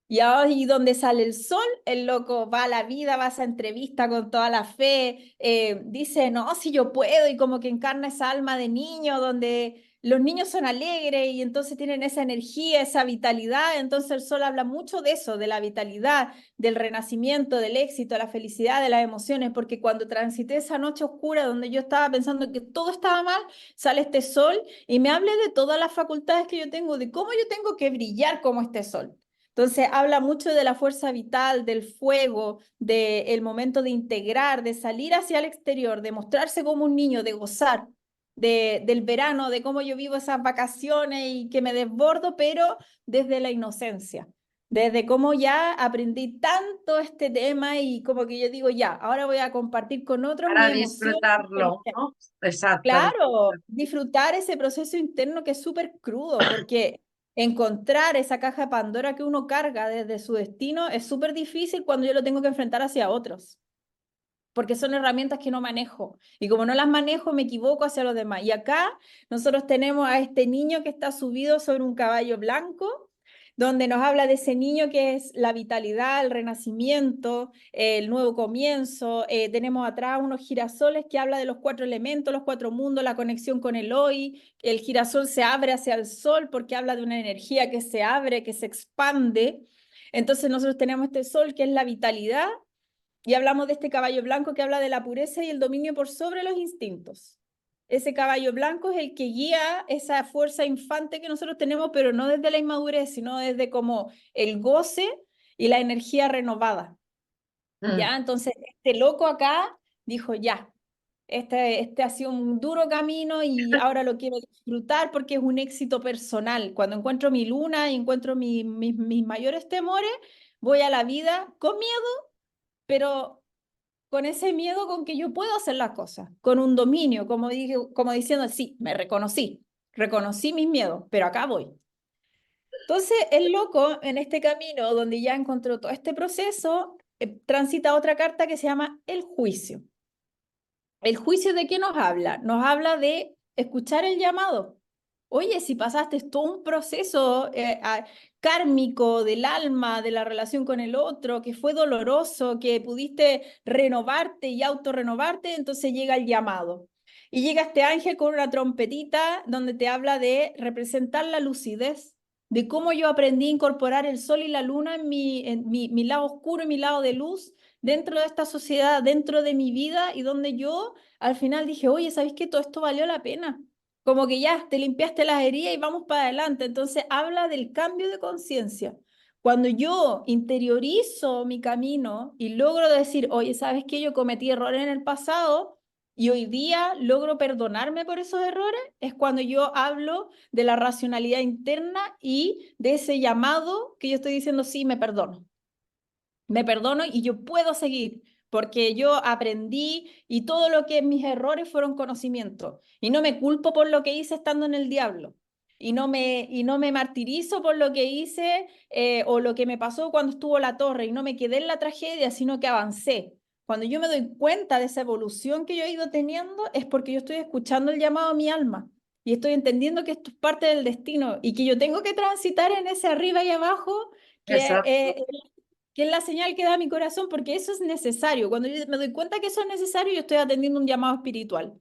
Y ahí donde sale el sol, el loco va a la vida, va a esa entrevista con toda la fe, dice, no, si yo puedo, y como que encarna esa alma de niño donde los niños son alegres y entonces tienen esa energía, esa vitalidad. Entonces el sol habla mucho de eso, de la vitalidad, del renacimiento, del éxito, la felicidad, de las emociones, porque cuando transité esa noche oscura donde yo estaba pensando que todo estaba mal, sale este sol y me habla de todas las facultades que yo tengo, de cómo yo tengo que brillar como este sol. Entonces habla mucho de la fuerza vital, del fuego, del momento de integrar, de salir hacia el exterior, de mostrarse como un niño, de gozar, del verano, de cómo yo vivo esas vacaciones y que me desbordo, pero desde la inocencia, desde cómo ya aprendí tanto este tema y como que yo digo, ya, ahora voy a compartir con otros mi Para emoción. disfrutarlo, ¿no? Exacto. Claro, disfrutar ese proceso interno que es súper crudo, porque encontrar esa caja de Pandora que uno carga desde su destino es súper difícil cuando yo lo tengo que enfrentar hacia otros, porque son herramientas que no manejo. Y como no las manejo, me equivoco hacia los demás. Y acá nosotros tenemos a este niño que está subido sobre un caballo blanco, donde nos habla de ese niño que es la vitalidad, el renacimiento, el nuevo comienzo. Tenemos atrás unos girasoles que habla de los cuatro elementos, los cuatro mundos, la conexión con el hoy. El girasol se abre hacia el sol porque habla de una energía que se abre, que se expande. Entonces nosotros tenemos este sol que es la vitalidad y hablamos de este caballo blanco que habla de la pureza y el dominio por sobre los instintos. Ese caballo blanco es el que guía esa fuerza infante que nosotros tenemos, pero no desde la inmadurez, sino desde como el goce y la energía renovada. Mm. ¿Ya? Entonces, este loco acá dijo, ya, este ha sido un duro camino y ahora lo quiero disfrutar porque es un éxito personal. Cuando encuentro mi luna y encuentro mis mayores temores, voy a la vida con miedo, pero con ese miedo con que yo puedo hacer las cosas, con un dominio, como, dije, como diciendo, sí, me reconocí mis miedos, pero acá voy. Entonces, el loco en este camino, donde ya encontró todo este proceso, transita otra carta que se llama el juicio. ¿El juicio de qué nos habla? Nos habla de escuchar el llamado. Oye, si pasaste todo un proceso kármico del alma, de la relación con el otro, que fue doloroso, que pudiste renovarte y autorrenovarte, entonces llega el llamado. Y llega este ángel con una trompetita donde te habla de representar la lucidez, de cómo yo aprendí a incorporar el sol y la luna en mi lado oscuro y mi lado de luz dentro de esta sociedad, dentro de mi vida, y donde yo al final dije, oye, ¿sabes qué? Todo esto valió la pena, como que ya te limpiaste las heridas y vamos para adelante. Entonces habla del cambio de conciencia. Cuando yo interiorizo mi camino y logro decir, oye, ¿sabes qué? Yo cometí errores en el pasado y hoy día logro perdonarme por esos errores, es cuando yo hablo de la racionalidad interna y de ese llamado que yo estoy diciendo, sí, me perdono y yo puedo seguir, porque yo aprendí y todo lo que mis errores fueron conocimiento. Y no me culpo por lo que hice estando en el diablo. Y no me martirizo por lo que hice o lo que me pasó cuando estuvo la torre y no me quedé en la tragedia, sino que avancé. Cuando yo me doy cuenta de esa evolución que yo he ido teniendo, es porque yo estoy escuchando el llamado a mi alma y estoy entendiendo que esto es parte del destino y que yo tengo que transitar en ese arriba y abajo que Exacto. que es la señal que da mi corazón, porque eso es necesario. Cuando yo me doy cuenta que eso es necesario, yo estoy atendiendo un llamado espiritual.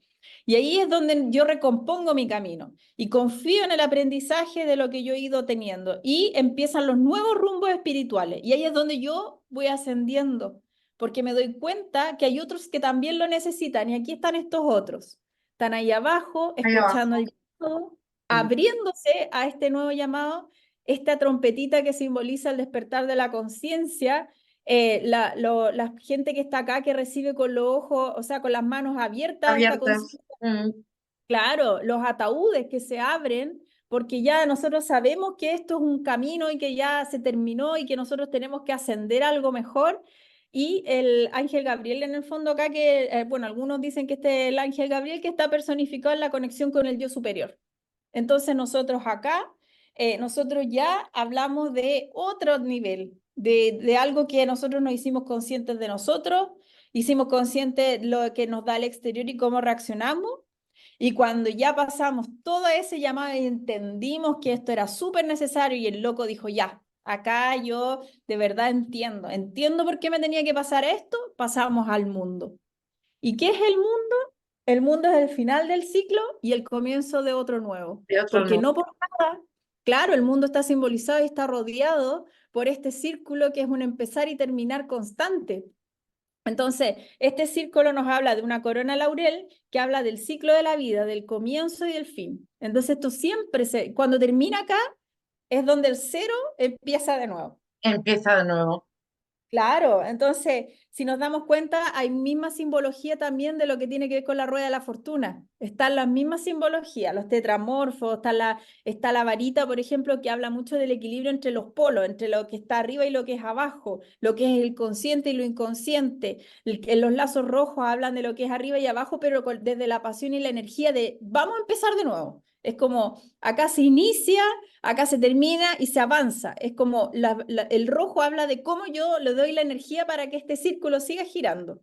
Y ahí es donde yo recompongo mi camino y confío en el aprendizaje de lo que yo he ido teniendo. Y empiezan los nuevos rumbos espirituales. Y ahí es donde yo voy ascendiendo, porque me doy cuenta que hay otros que también lo necesitan. Y aquí están estos otros. Están ahí abajo, Ahí escuchando abajo. el llamado, Mm. abriéndose a este nuevo llamado, esta trompetita que simboliza el despertar de la conciencia, la gente que está acá que recibe con los ojos, o sea, con las manos abiertas esta Abiertas. conciencia, claro, los ataúdes que se abren, porque ya nosotros sabemos que esto es un camino y que ya se terminó y que nosotros tenemos que ascender a algo mejor. Y el ángel Gabriel en el fondo acá, que, bueno, algunos dicen que este es el ángel Gabriel que está personificado en la conexión con el yo superior. Entonces nosotros acá, nosotros ya hablamos de otro nivel, de algo que nosotros nos hicimos conscientes de nosotros, hicimos conscientes lo que nos da el exterior y cómo reaccionamos. Y cuando ya pasamos todo ese llamado y entendimos que esto era súper necesario y el loco dijo, ya, acá yo de verdad entiendo por qué me tenía que pasar esto, pasamos al mundo. ¿Y qué es el mundo? El mundo es el final del ciclo y el comienzo de otro nuevo. De otro Porque no. no por nada, claro, el mundo está simbolizado y está rodeado por este círculo que es un empezar y terminar constante. Entonces, este círculo nos habla de una corona laurel que habla del ciclo de la vida, del comienzo y del fin. Entonces, esto siempre, cuando termina acá, es donde el cero empieza de nuevo. Empieza de nuevo. Claro, entonces, si nos damos cuenta, hay misma simbología también de lo que tiene que ver con la rueda de la fortuna. Están las mismas simbologías, los tetramorfos, está la varita, por ejemplo, que habla mucho del equilibrio entre los polos, entre lo que está arriba y lo que es abajo, lo que es el consciente y lo inconsciente. Los lazos rojos hablan de lo que es arriba y abajo, pero desde la pasión y la energía de vamos a empezar de nuevo. Es como acá se inicia, acá se termina y se avanza. Es como el rojo habla de cómo yo le doy la energía para que este círculo siga girando.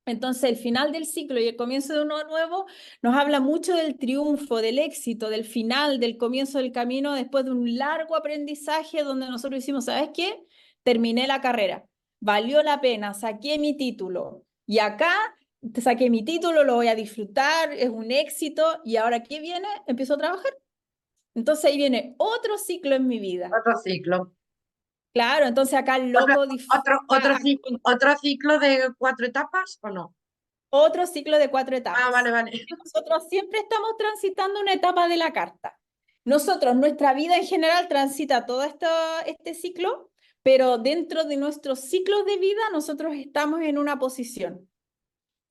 Entonces, el final del ciclo y el comienzo de uno nuevo nos habla mucho del triunfo, del éxito, del final, del comienzo del camino después de un largo aprendizaje donde nosotros hicimos, ¿sabes qué? Terminé la carrera, valió la pena, saqué mi título y acá saqué mi título, lo voy a disfrutar, es un éxito y ahora ¿qué viene? Empiezo a trabajar. Entonces ahí viene otro ciclo en mi vida. Otro ciclo. Claro, entonces acá el Otro, loco disfruta otro ciclo de 4 etapas o no. otro ciclo de 4 Ah, vale, etapas. vale. Nosotros siempre estamos transitando una etapa de la carta. Nosotros, nuestra vida en general transita todo este ciclo, pero dentro de nuestros ciclos de vida nosotros estamos en una posición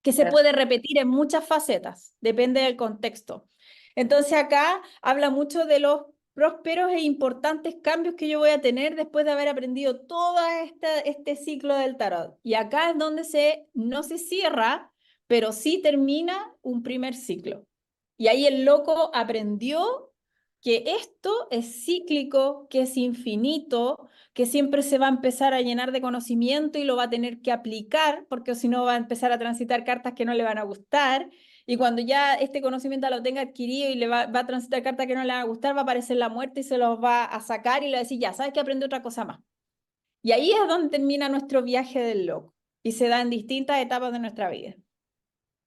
que se puede repetir en muchas facetas, depende del contexto. Entonces acá habla mucho de los prósperos e importantes cambios que yo voy a tener después de haber aprendido todo este ciclo del tarot. Y acá es donde no se cierra, pero sí termina un primer ciclo. Y ahí el loco aprendió que esto es cíclico, que es infinito, que siempre se va a empezar a llenar de conocimiento y lo va a tener que aplicar, porque si no va a empezar a transitar cartas que no le van a gustar, y cuando ya este conocimiento lo tenga adquirido y le va a transitar cartas que no le van a gustar, va a aparecer la muerte y se los va a sacar y le va a decir, ya, sabes que aprende otra cosa más. Y ahí es donde termina nuestro viaje del loco y se da en distintas etapas de nuestra vida.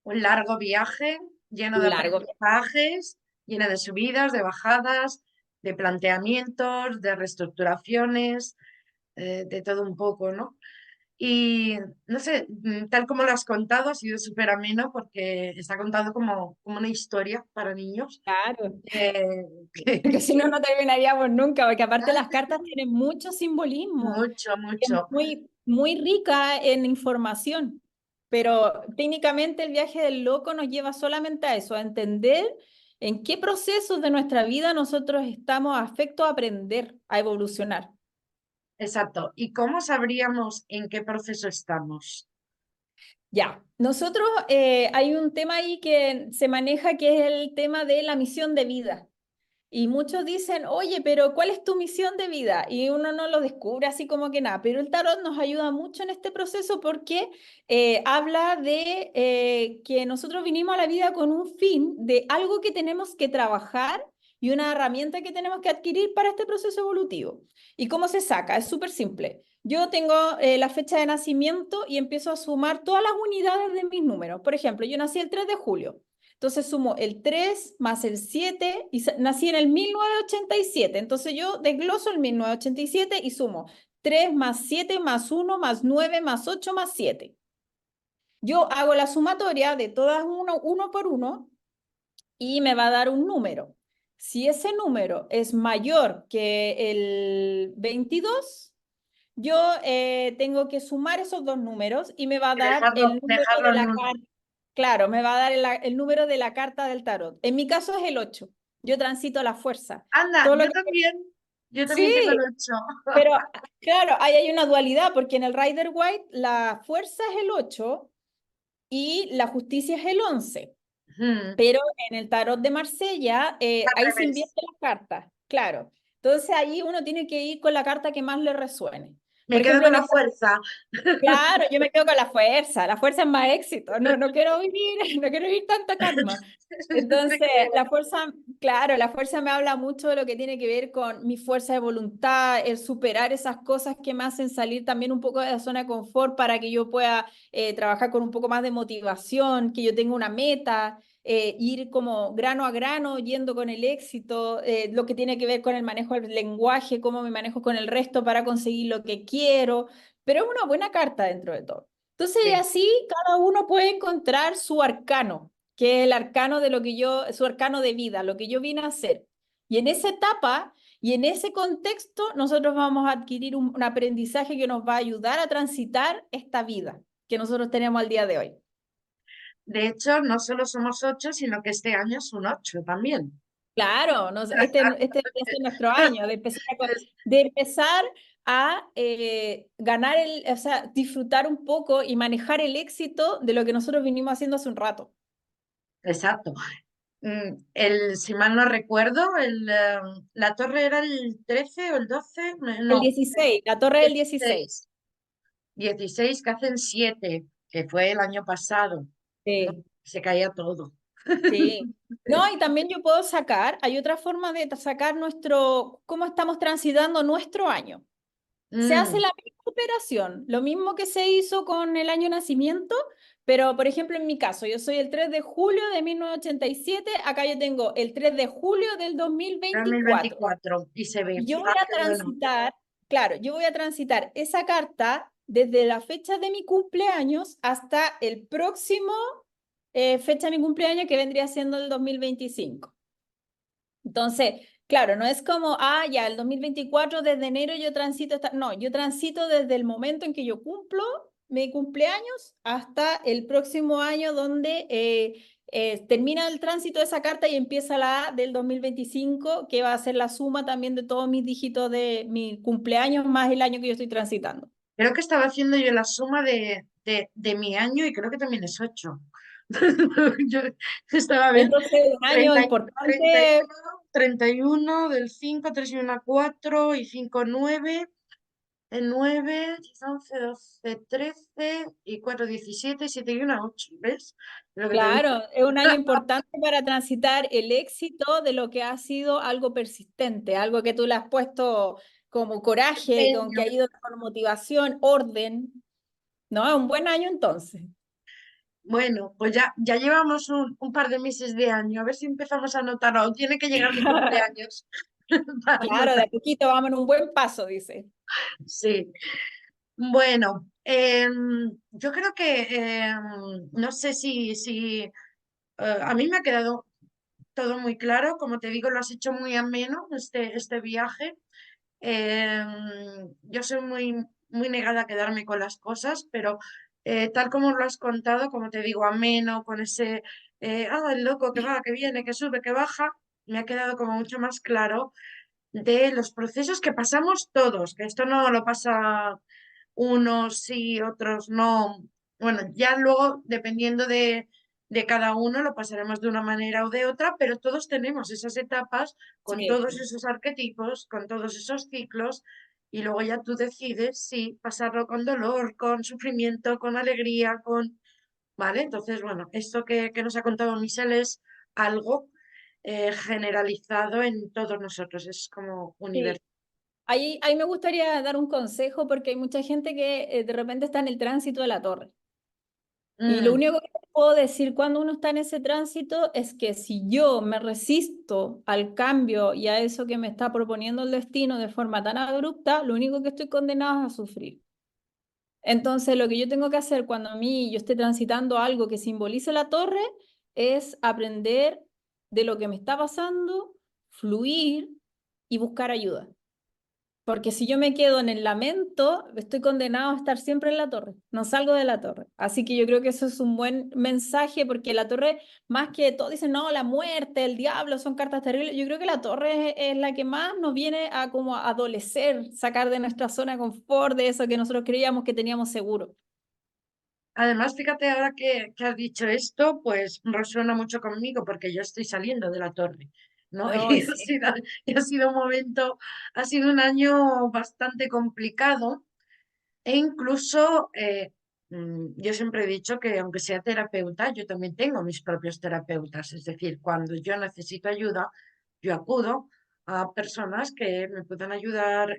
Un largo viaje lleno de Largo. aprendizajes, lleno de subidas, de bajadas, de planteamientos, de reestructuraciones, de todo un poco, ¿no? Y no sé, tal como lo has contado, ha sido súper ameno porque está contado como una historia para niños. Claro, eh, porque que- si no, no terminaríamos nunca, porque aparte las cartas tienen mucho simbolismo, mucho, es mucho. muy rica en información, pero técnicamente el viaje del loco nos lleva solamente a eso, a entender en qué procesos de nuestra vida nosotros estamos afectos a aprender, a evolucionar. Exacto. ¿Y cómo sabríamos en qué proceso estamos? Ya, nosotros hay un tema ahí que se maneja que es el tema de la misión de vida. Y muchos dicen, oye, pero ¿cuál es tu misión de vida? Y uno no lo descubre así como que nada, pero el tarot nos ayuda mucho en este proceso porque habla de que nosotros vinimos a la vida con un fin de algo que tenemos que trabajar y una herramienta que tenemos que adquirir para este proceso evolutivo. ¿Y cómo se saca? Es súper simple. Yo tengo la fecha de nacimiento y empiezo a sumar todas las unidades de mis números. Por ejemplo, yo nací el 3 de julio. Entonces sumo el 3 más el 7 y nací en el 1987. Entonces yo desgloso el 1987 y sumo 3 más 7 más 1 más 9 más 8 más 7. Yo hago la sumatoria de todas uno por uno y me va a dar un número. Si ese número es mayor que el 22, yo tengo que sumar esos dos números y me va a Y dar el número dejarlo de en la uno. carta. Claro, me va a dar el número de la carta del tarot. En mi caso es el 8. Yo transito la fuerza. Anda, Todo lo que... yo también tengo el Sí, 8. pero claro, ahí hay una dualidad porque en el Rider White la fuerza es el 8 y la justicia es el 11. Pero en el tarot de Marsella, Al ahí se revés. invierte la carta, claro. Entonces ahí uno tiene que ir con la carta que más le resuene. Me Por quedo ejemplo, con en la el fuerza. claro, yo me quedo con la fuerza es más éxito, no, no quiero vivir, no quiero vivir tanta karma. Te Entonces, creo. la fuerza, claro, la fuerza me habla mucho de lo que tiene que ver con mi fuerza de voluntad, el superar esas cosas que me hacen salir también un poco de la zona de confort para que yo pueda trabajar con un poco más de motivación, que yo tenga una meta, ir como grano a grano, yendo con el éxito, lo que tiene que ver con el manejo del lenguaje, cómo me manejo con el resto para conseguir lo que quiero, pero es una buena carta dentro de todo. Entonces, Sí. así cada uno puede encontrar su arcano, que es el arcano de lo que yo, su arcano de vida, lo que yo vine a hacer. Y en esa etapa y en ese contexto, nosotros vamos a adquirir un aprendizaje que nos va a ayudar a transitar esta vida que nosotros tenemos al día de hoy. De hecho, no solo somos 8, sino que este año es un 8 también. Claro, este es nuestro año de empezar a ganar o sea, disfrutar un poco y manejar el éxito de lo que nosotros vinimos haciendo hace un rato. Exacto. Si mal no recuerdo, la torre era el 13 o el 12, El no, 16, la torre del 16. 16. 16 que hacen 7, que fue el año pasado. No, Sí, se caía todo. sí. No, y también yo puedo sacar, hay otra forma de sacar cómo estamos transitando nuestro año. Se hace Mm, la misma operación, lo mismo que se hizo con el año de nacimiento, pero por ejemplo en mi caso, yo soy el 3 de julio de 1987, acá yo tengo el 3 de julio del 2024. 2024 y se ve. Y yo voy Ah, a qué bueno. transitar, claro, yo voy a transitar esa carta desde la fecha de mi cumpleaños hasta el próximo fecha de mi cumpleaños que vendría siendo el 2025. Entonces, claro, no es como, ya, el 2024 desde enero yo transito, no, yo transito desde el momento en que yo cumplo mi cumpleaños hasta el próximo año donde termina el tránsito de esa carta y empieza la del 2025, que va a ser la suma también de todos mis dígitos de mi cumpleaños más el año que yo estoy transitando. Creo que estaba haciendo yo la suma de mi año y creo que también es 8. Yo estaba viendo Entonces, un año 30, importante, 31 del 5, 3 y 1, 4 y 5, 9. 9, 10, 11, 12, 13 y 4, 17, 7 y 1, 8. ¿Ves? Lo que te digo. Claro, es un año importante para transitar el éxito de lo que ha sido algo persistente, algo que tú le has puesto como coraje, con que ha ido con motivación, orden, ¿no? Es un buen año entonces. Bueno, pues ya llevamos un par de meses de año. A ver si empezamos a notar. O tiene que llegar mi cumpleaños para Claro, de notar. a poquito vamos en un buen paso, dice. Sí. Bueno, yo creo que no sé si a mí me ha quedado todo muy claro. Como te digo, lo has hecho muy ameno este viaje. Yo soy muy negada a quedarme con las cosas, pero tal como lo has contado, como te digo, ameno, con ese, el loco que va, que viene, que sube, que baja, me ha quedado como mucho más claro de los procesos que pasamos todos, que esto no lo pasa unos sí, otros no. Bueno, ya luego, dependiendo de cada uno, lo pasaremos de una manera o de otra, pero todos tenemos esas etapas con Sí. todos esos arquetipos, con todos esos ciclos, y luego ya tú decides si pasarlo con dolor, con sufrimiento, con alegría, con... ¿Vale? Entonces, bueno, esto que nos ha contado Michelle es algo generalizado en todos nosotros, es como Sí. universal. Ahí me gustaría dar un consejo porque hay mucha gente que de repente está en el tránsito de la torre. Y lo Mm, único que puedo decir cuando uno está en ese tránsito es que si yo me resisto al cambio y a eso que me está proponiendo el destino de forma tan abrupta, lo único que estoy condenado es a sufrir. Entonces, lo que yo tengo que hacer cuando a mí yo esté transitando algo que simbolice la torre es aprender de lo que me está pasando, fluir y buscar ayuda. Porque si yo me quedo en el lamento, estoy condenado a estar siempre en la torre, no salgo de la torre. Así que yo creo que eso es un buen mensaje, porque la torre, más que todo, dicen, no, la muerte, el diablo, son cartas terribles. Yo creo que la torre es la que más nos viene a como a adolecer, sacar de nuestra zona de confort, de eso que nosotros creíamos que teníamos seguro. Además, fíjate ahora que has dicho esto, pues resuena mucho conmigo porque yo estoy saliendo de la torre, ¿no? Ay, sí. Y ha sido un momento, ha sido un año bastante complicado e incluso yo siempre he dicho que aunque sea terapeuta, yo también tengo mis propios terapeutas, es decir, cuando yo necesito ayuda, yo acudo a personas que me puedan ayudar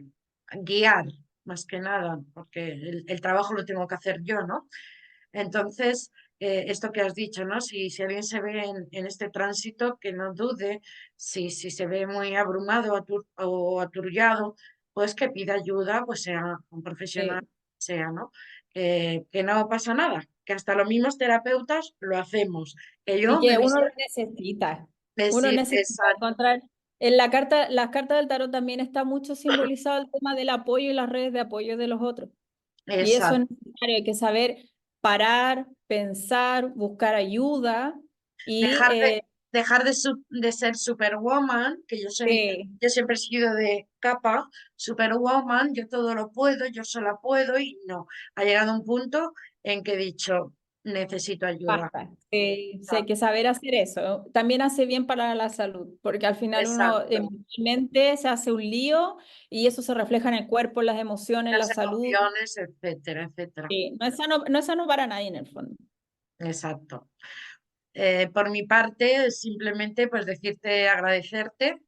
a guiar más que nada, porque el trabajo lo tengo que hacer yo, ¿no? Entonces, esto que has dicho, ¿no? Si alguien se ve en este tránsito, que no dude, si se ve muy abrumado o aturullado, pues que pida ayuda, pues sea un profesional, Sí. sea, ¿no? Que no pasa nada, que hasta los mismos terapeutas lo hacemos. Que Y yo me que uno lo visito, necesita. Uno decir, necesita encontrar. En la carta, las cartas del tarot también está mucho simbolizado el tema del apoyo y las redes de apoyo de los otros. Y eso es exacto. necesario, hay que saber parar, pensar, buscar ayuda y Dejar de ser Superwoman, que yo soy, sí, yo siempre he sido de capa, Superwoman, yo todo lo puedo, yo sola puedo, y no. Ha llegado un punto en que he dicho, necesito ayuda. basta. Sí, hay que saber hacer eso. También hace bien para la salud, porque al final uno Exacto. mentalmente se hace un lío y eso se refleja en el cuerpo, en las emociones, en la Las salud. emociones, etcétera, etcétera. Sí, no es sano para nadie en el fondo. Exacto. Por mi parte, simplemente pues decirte, agradecerte.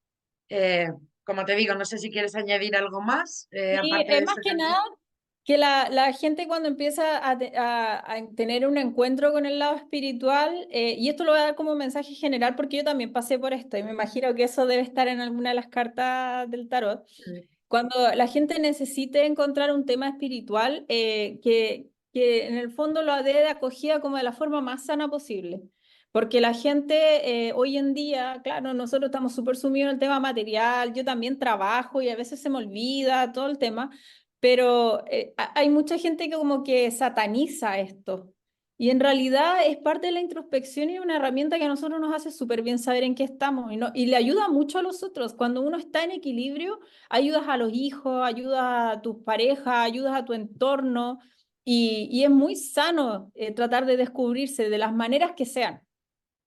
Eh, Como te digo, no sé si quieres añadir algo más, Sí, aparte de más esto que que has nada dicho. que la gente cuando empieza a tener un encuentro con el lado espiritual, y esto lo voy a dar como mensaje general porque yo también pasé por esto y me imagino que eso debe estar en alguna de las cartas del tarot, cuando la gente necesite encontrar un tema espiritual que en el fondo lo dé de acogida como de la forma más sana posible. Porque la gente hoy en día, claro, nosotros estamos súper sumidos en el tema material, yo también trabajo y a veces se me olvida todo el tema, pero hay mucha gente que como que sataniza esto. Y en realidad es parte de la introspección y una herramienta que a nosotros nos hace súper bien saber en qué estamos y le ayuda mucho a los otros. Cuando uno está en equilibrio, ayudas a los hijos, ayudas a tus parejas, ayudas a tu entorno y es muy sano tratar de descubrirse de las maneras que sean.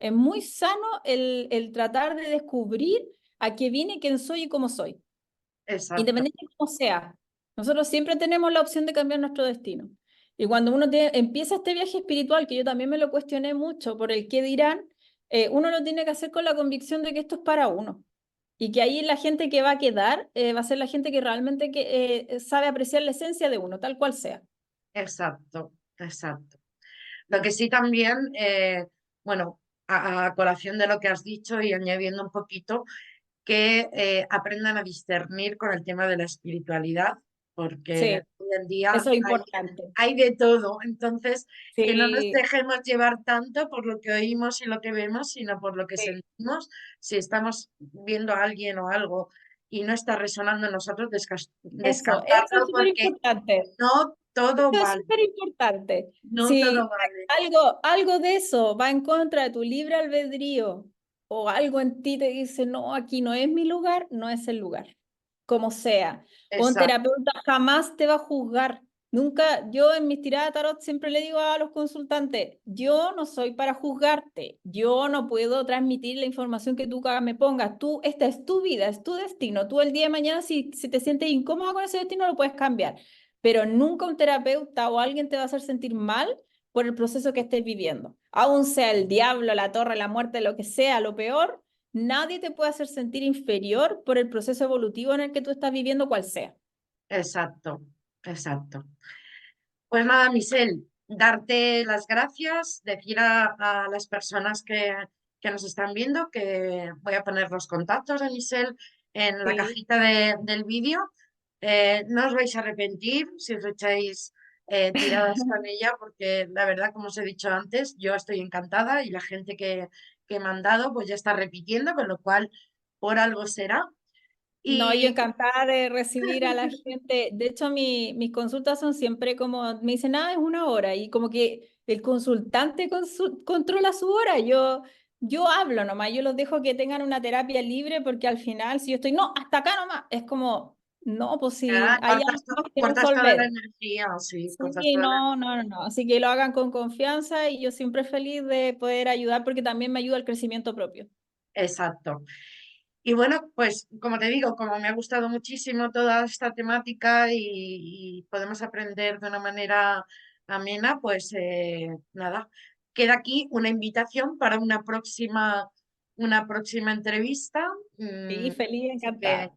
Es muy sano el tratar de descubrir a qué vine, quién soy y cómo soy, Exacto. independiente de cómo sea. Nosotros siempre tenemos la opción de cambiar nuestro destino. Y cuando uno empieza este viaje espiritual, que yo también me lo cuestioné mucho por el qué dirán, uno lo tiene que hacer con la convicción de que esto es para uno. Y que ahí la gente que va a quedar va a ser la gente que realmente sabe apreciar la esencia de uno, tal cual sea. Exacto, exacto. Lo que sí también, bueno, a colación de lo que has dicho y añadiendo un poquito, que aprendan a discernir con el tema de la espiritualidad, porque Sí, hoy en día eso es importante. hay de todo. Entonces, que no nos Sí, dejemos llevar tanto por lo que oímos y lo que vemos, sino por lo que sí. sentimos. Si estamos viendo a alguien o algo y no está resonando en nosotros, Eso es descartarlo súper porque importante. no todo Eso es vale, súper importante. no todo Si vale. algo de eso va en contra de tu libre albedrío o algo en ti te dice, no, aquí no es mi lugar, no es el lugar, como sea. Un Exacto, terapeuta jamás te va a juzgar. Nunca, yo en mis tiradas de tarot siempre le digo a los consultantes, yo no soy para juzgarte, yo no puedo transmitir la información que tú me pongas, tú, esta es tu vida, es tu destino, tú el día de mañana si te sientes incómoda con ese destino lo puedes cambiar, pero nunca un terapeuta o alguien te va a hacer sentir mal por el proceso que estés viviendo. Aún sea el diablo, la torre, la muerte, lo que sea, lo peor, nadie te puede hacer sentir inferior por el proceso evolutivo en el que tú estás viviendo, cual sea. exacto, exacto. Pues nada, Michelle, darte las gracias, decir a las personas que nos están viendo que voy a poner los contactos de Michelle en la Sí. cajita del vídeo. No os vais a arrepentir si os echáis tiradas con ella, porque la verdad, como os he dicho antes, yo estoy encantada y la gente que me han dado pues ya está repitiendo, con lo cual por algo será. No, yo Y encantada de recibir a la gente. De hecho, mis consultas son siempre como, me dicen, es una hora, y como que el consultante controla su hora. Yo hablo nomás, yo los dejo que tengan una terapia libre, porque al final, si yo estoy, no, hasta acá nomás, es como, no, pues si ya hay algo más que cortas toda la resolver. energía, sí, cortas Sí, toda la no, no, no, no. Así que lo hagan con confianza y yo siempre feliz de poder ayudar porque también me ayuda al crecimiento propio. Exacto. Y bueno, pues como te digo, como me ha gustado muchísimo toda esta temática y podemos aprender de una manera amena, pues nada, queda aquí una invitación para una próxima entrevista. Sí, feliz, Así que encantada.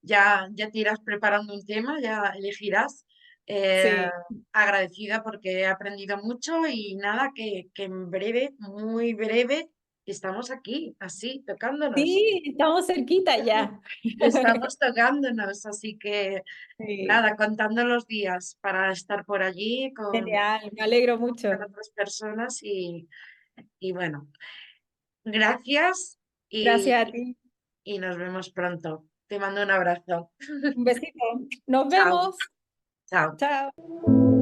ya te irás preparando un tema, ya elegirás. Eh, Sí. agradecida porque he aprendido mucho y nada, que en breve, muy breve, estamos aquí, así, tocándonos. Sí, estamos cerquita ya. Estamos tocándonos, así que Sí, nada, contando los días para estar por allí genial, me alegro con mucho. otras personas y bueno, gracias Gracias a ti. y nos vemos pronto. Te mando un abrazo. Un besito. Nos Chao, vemos. chao. Chao.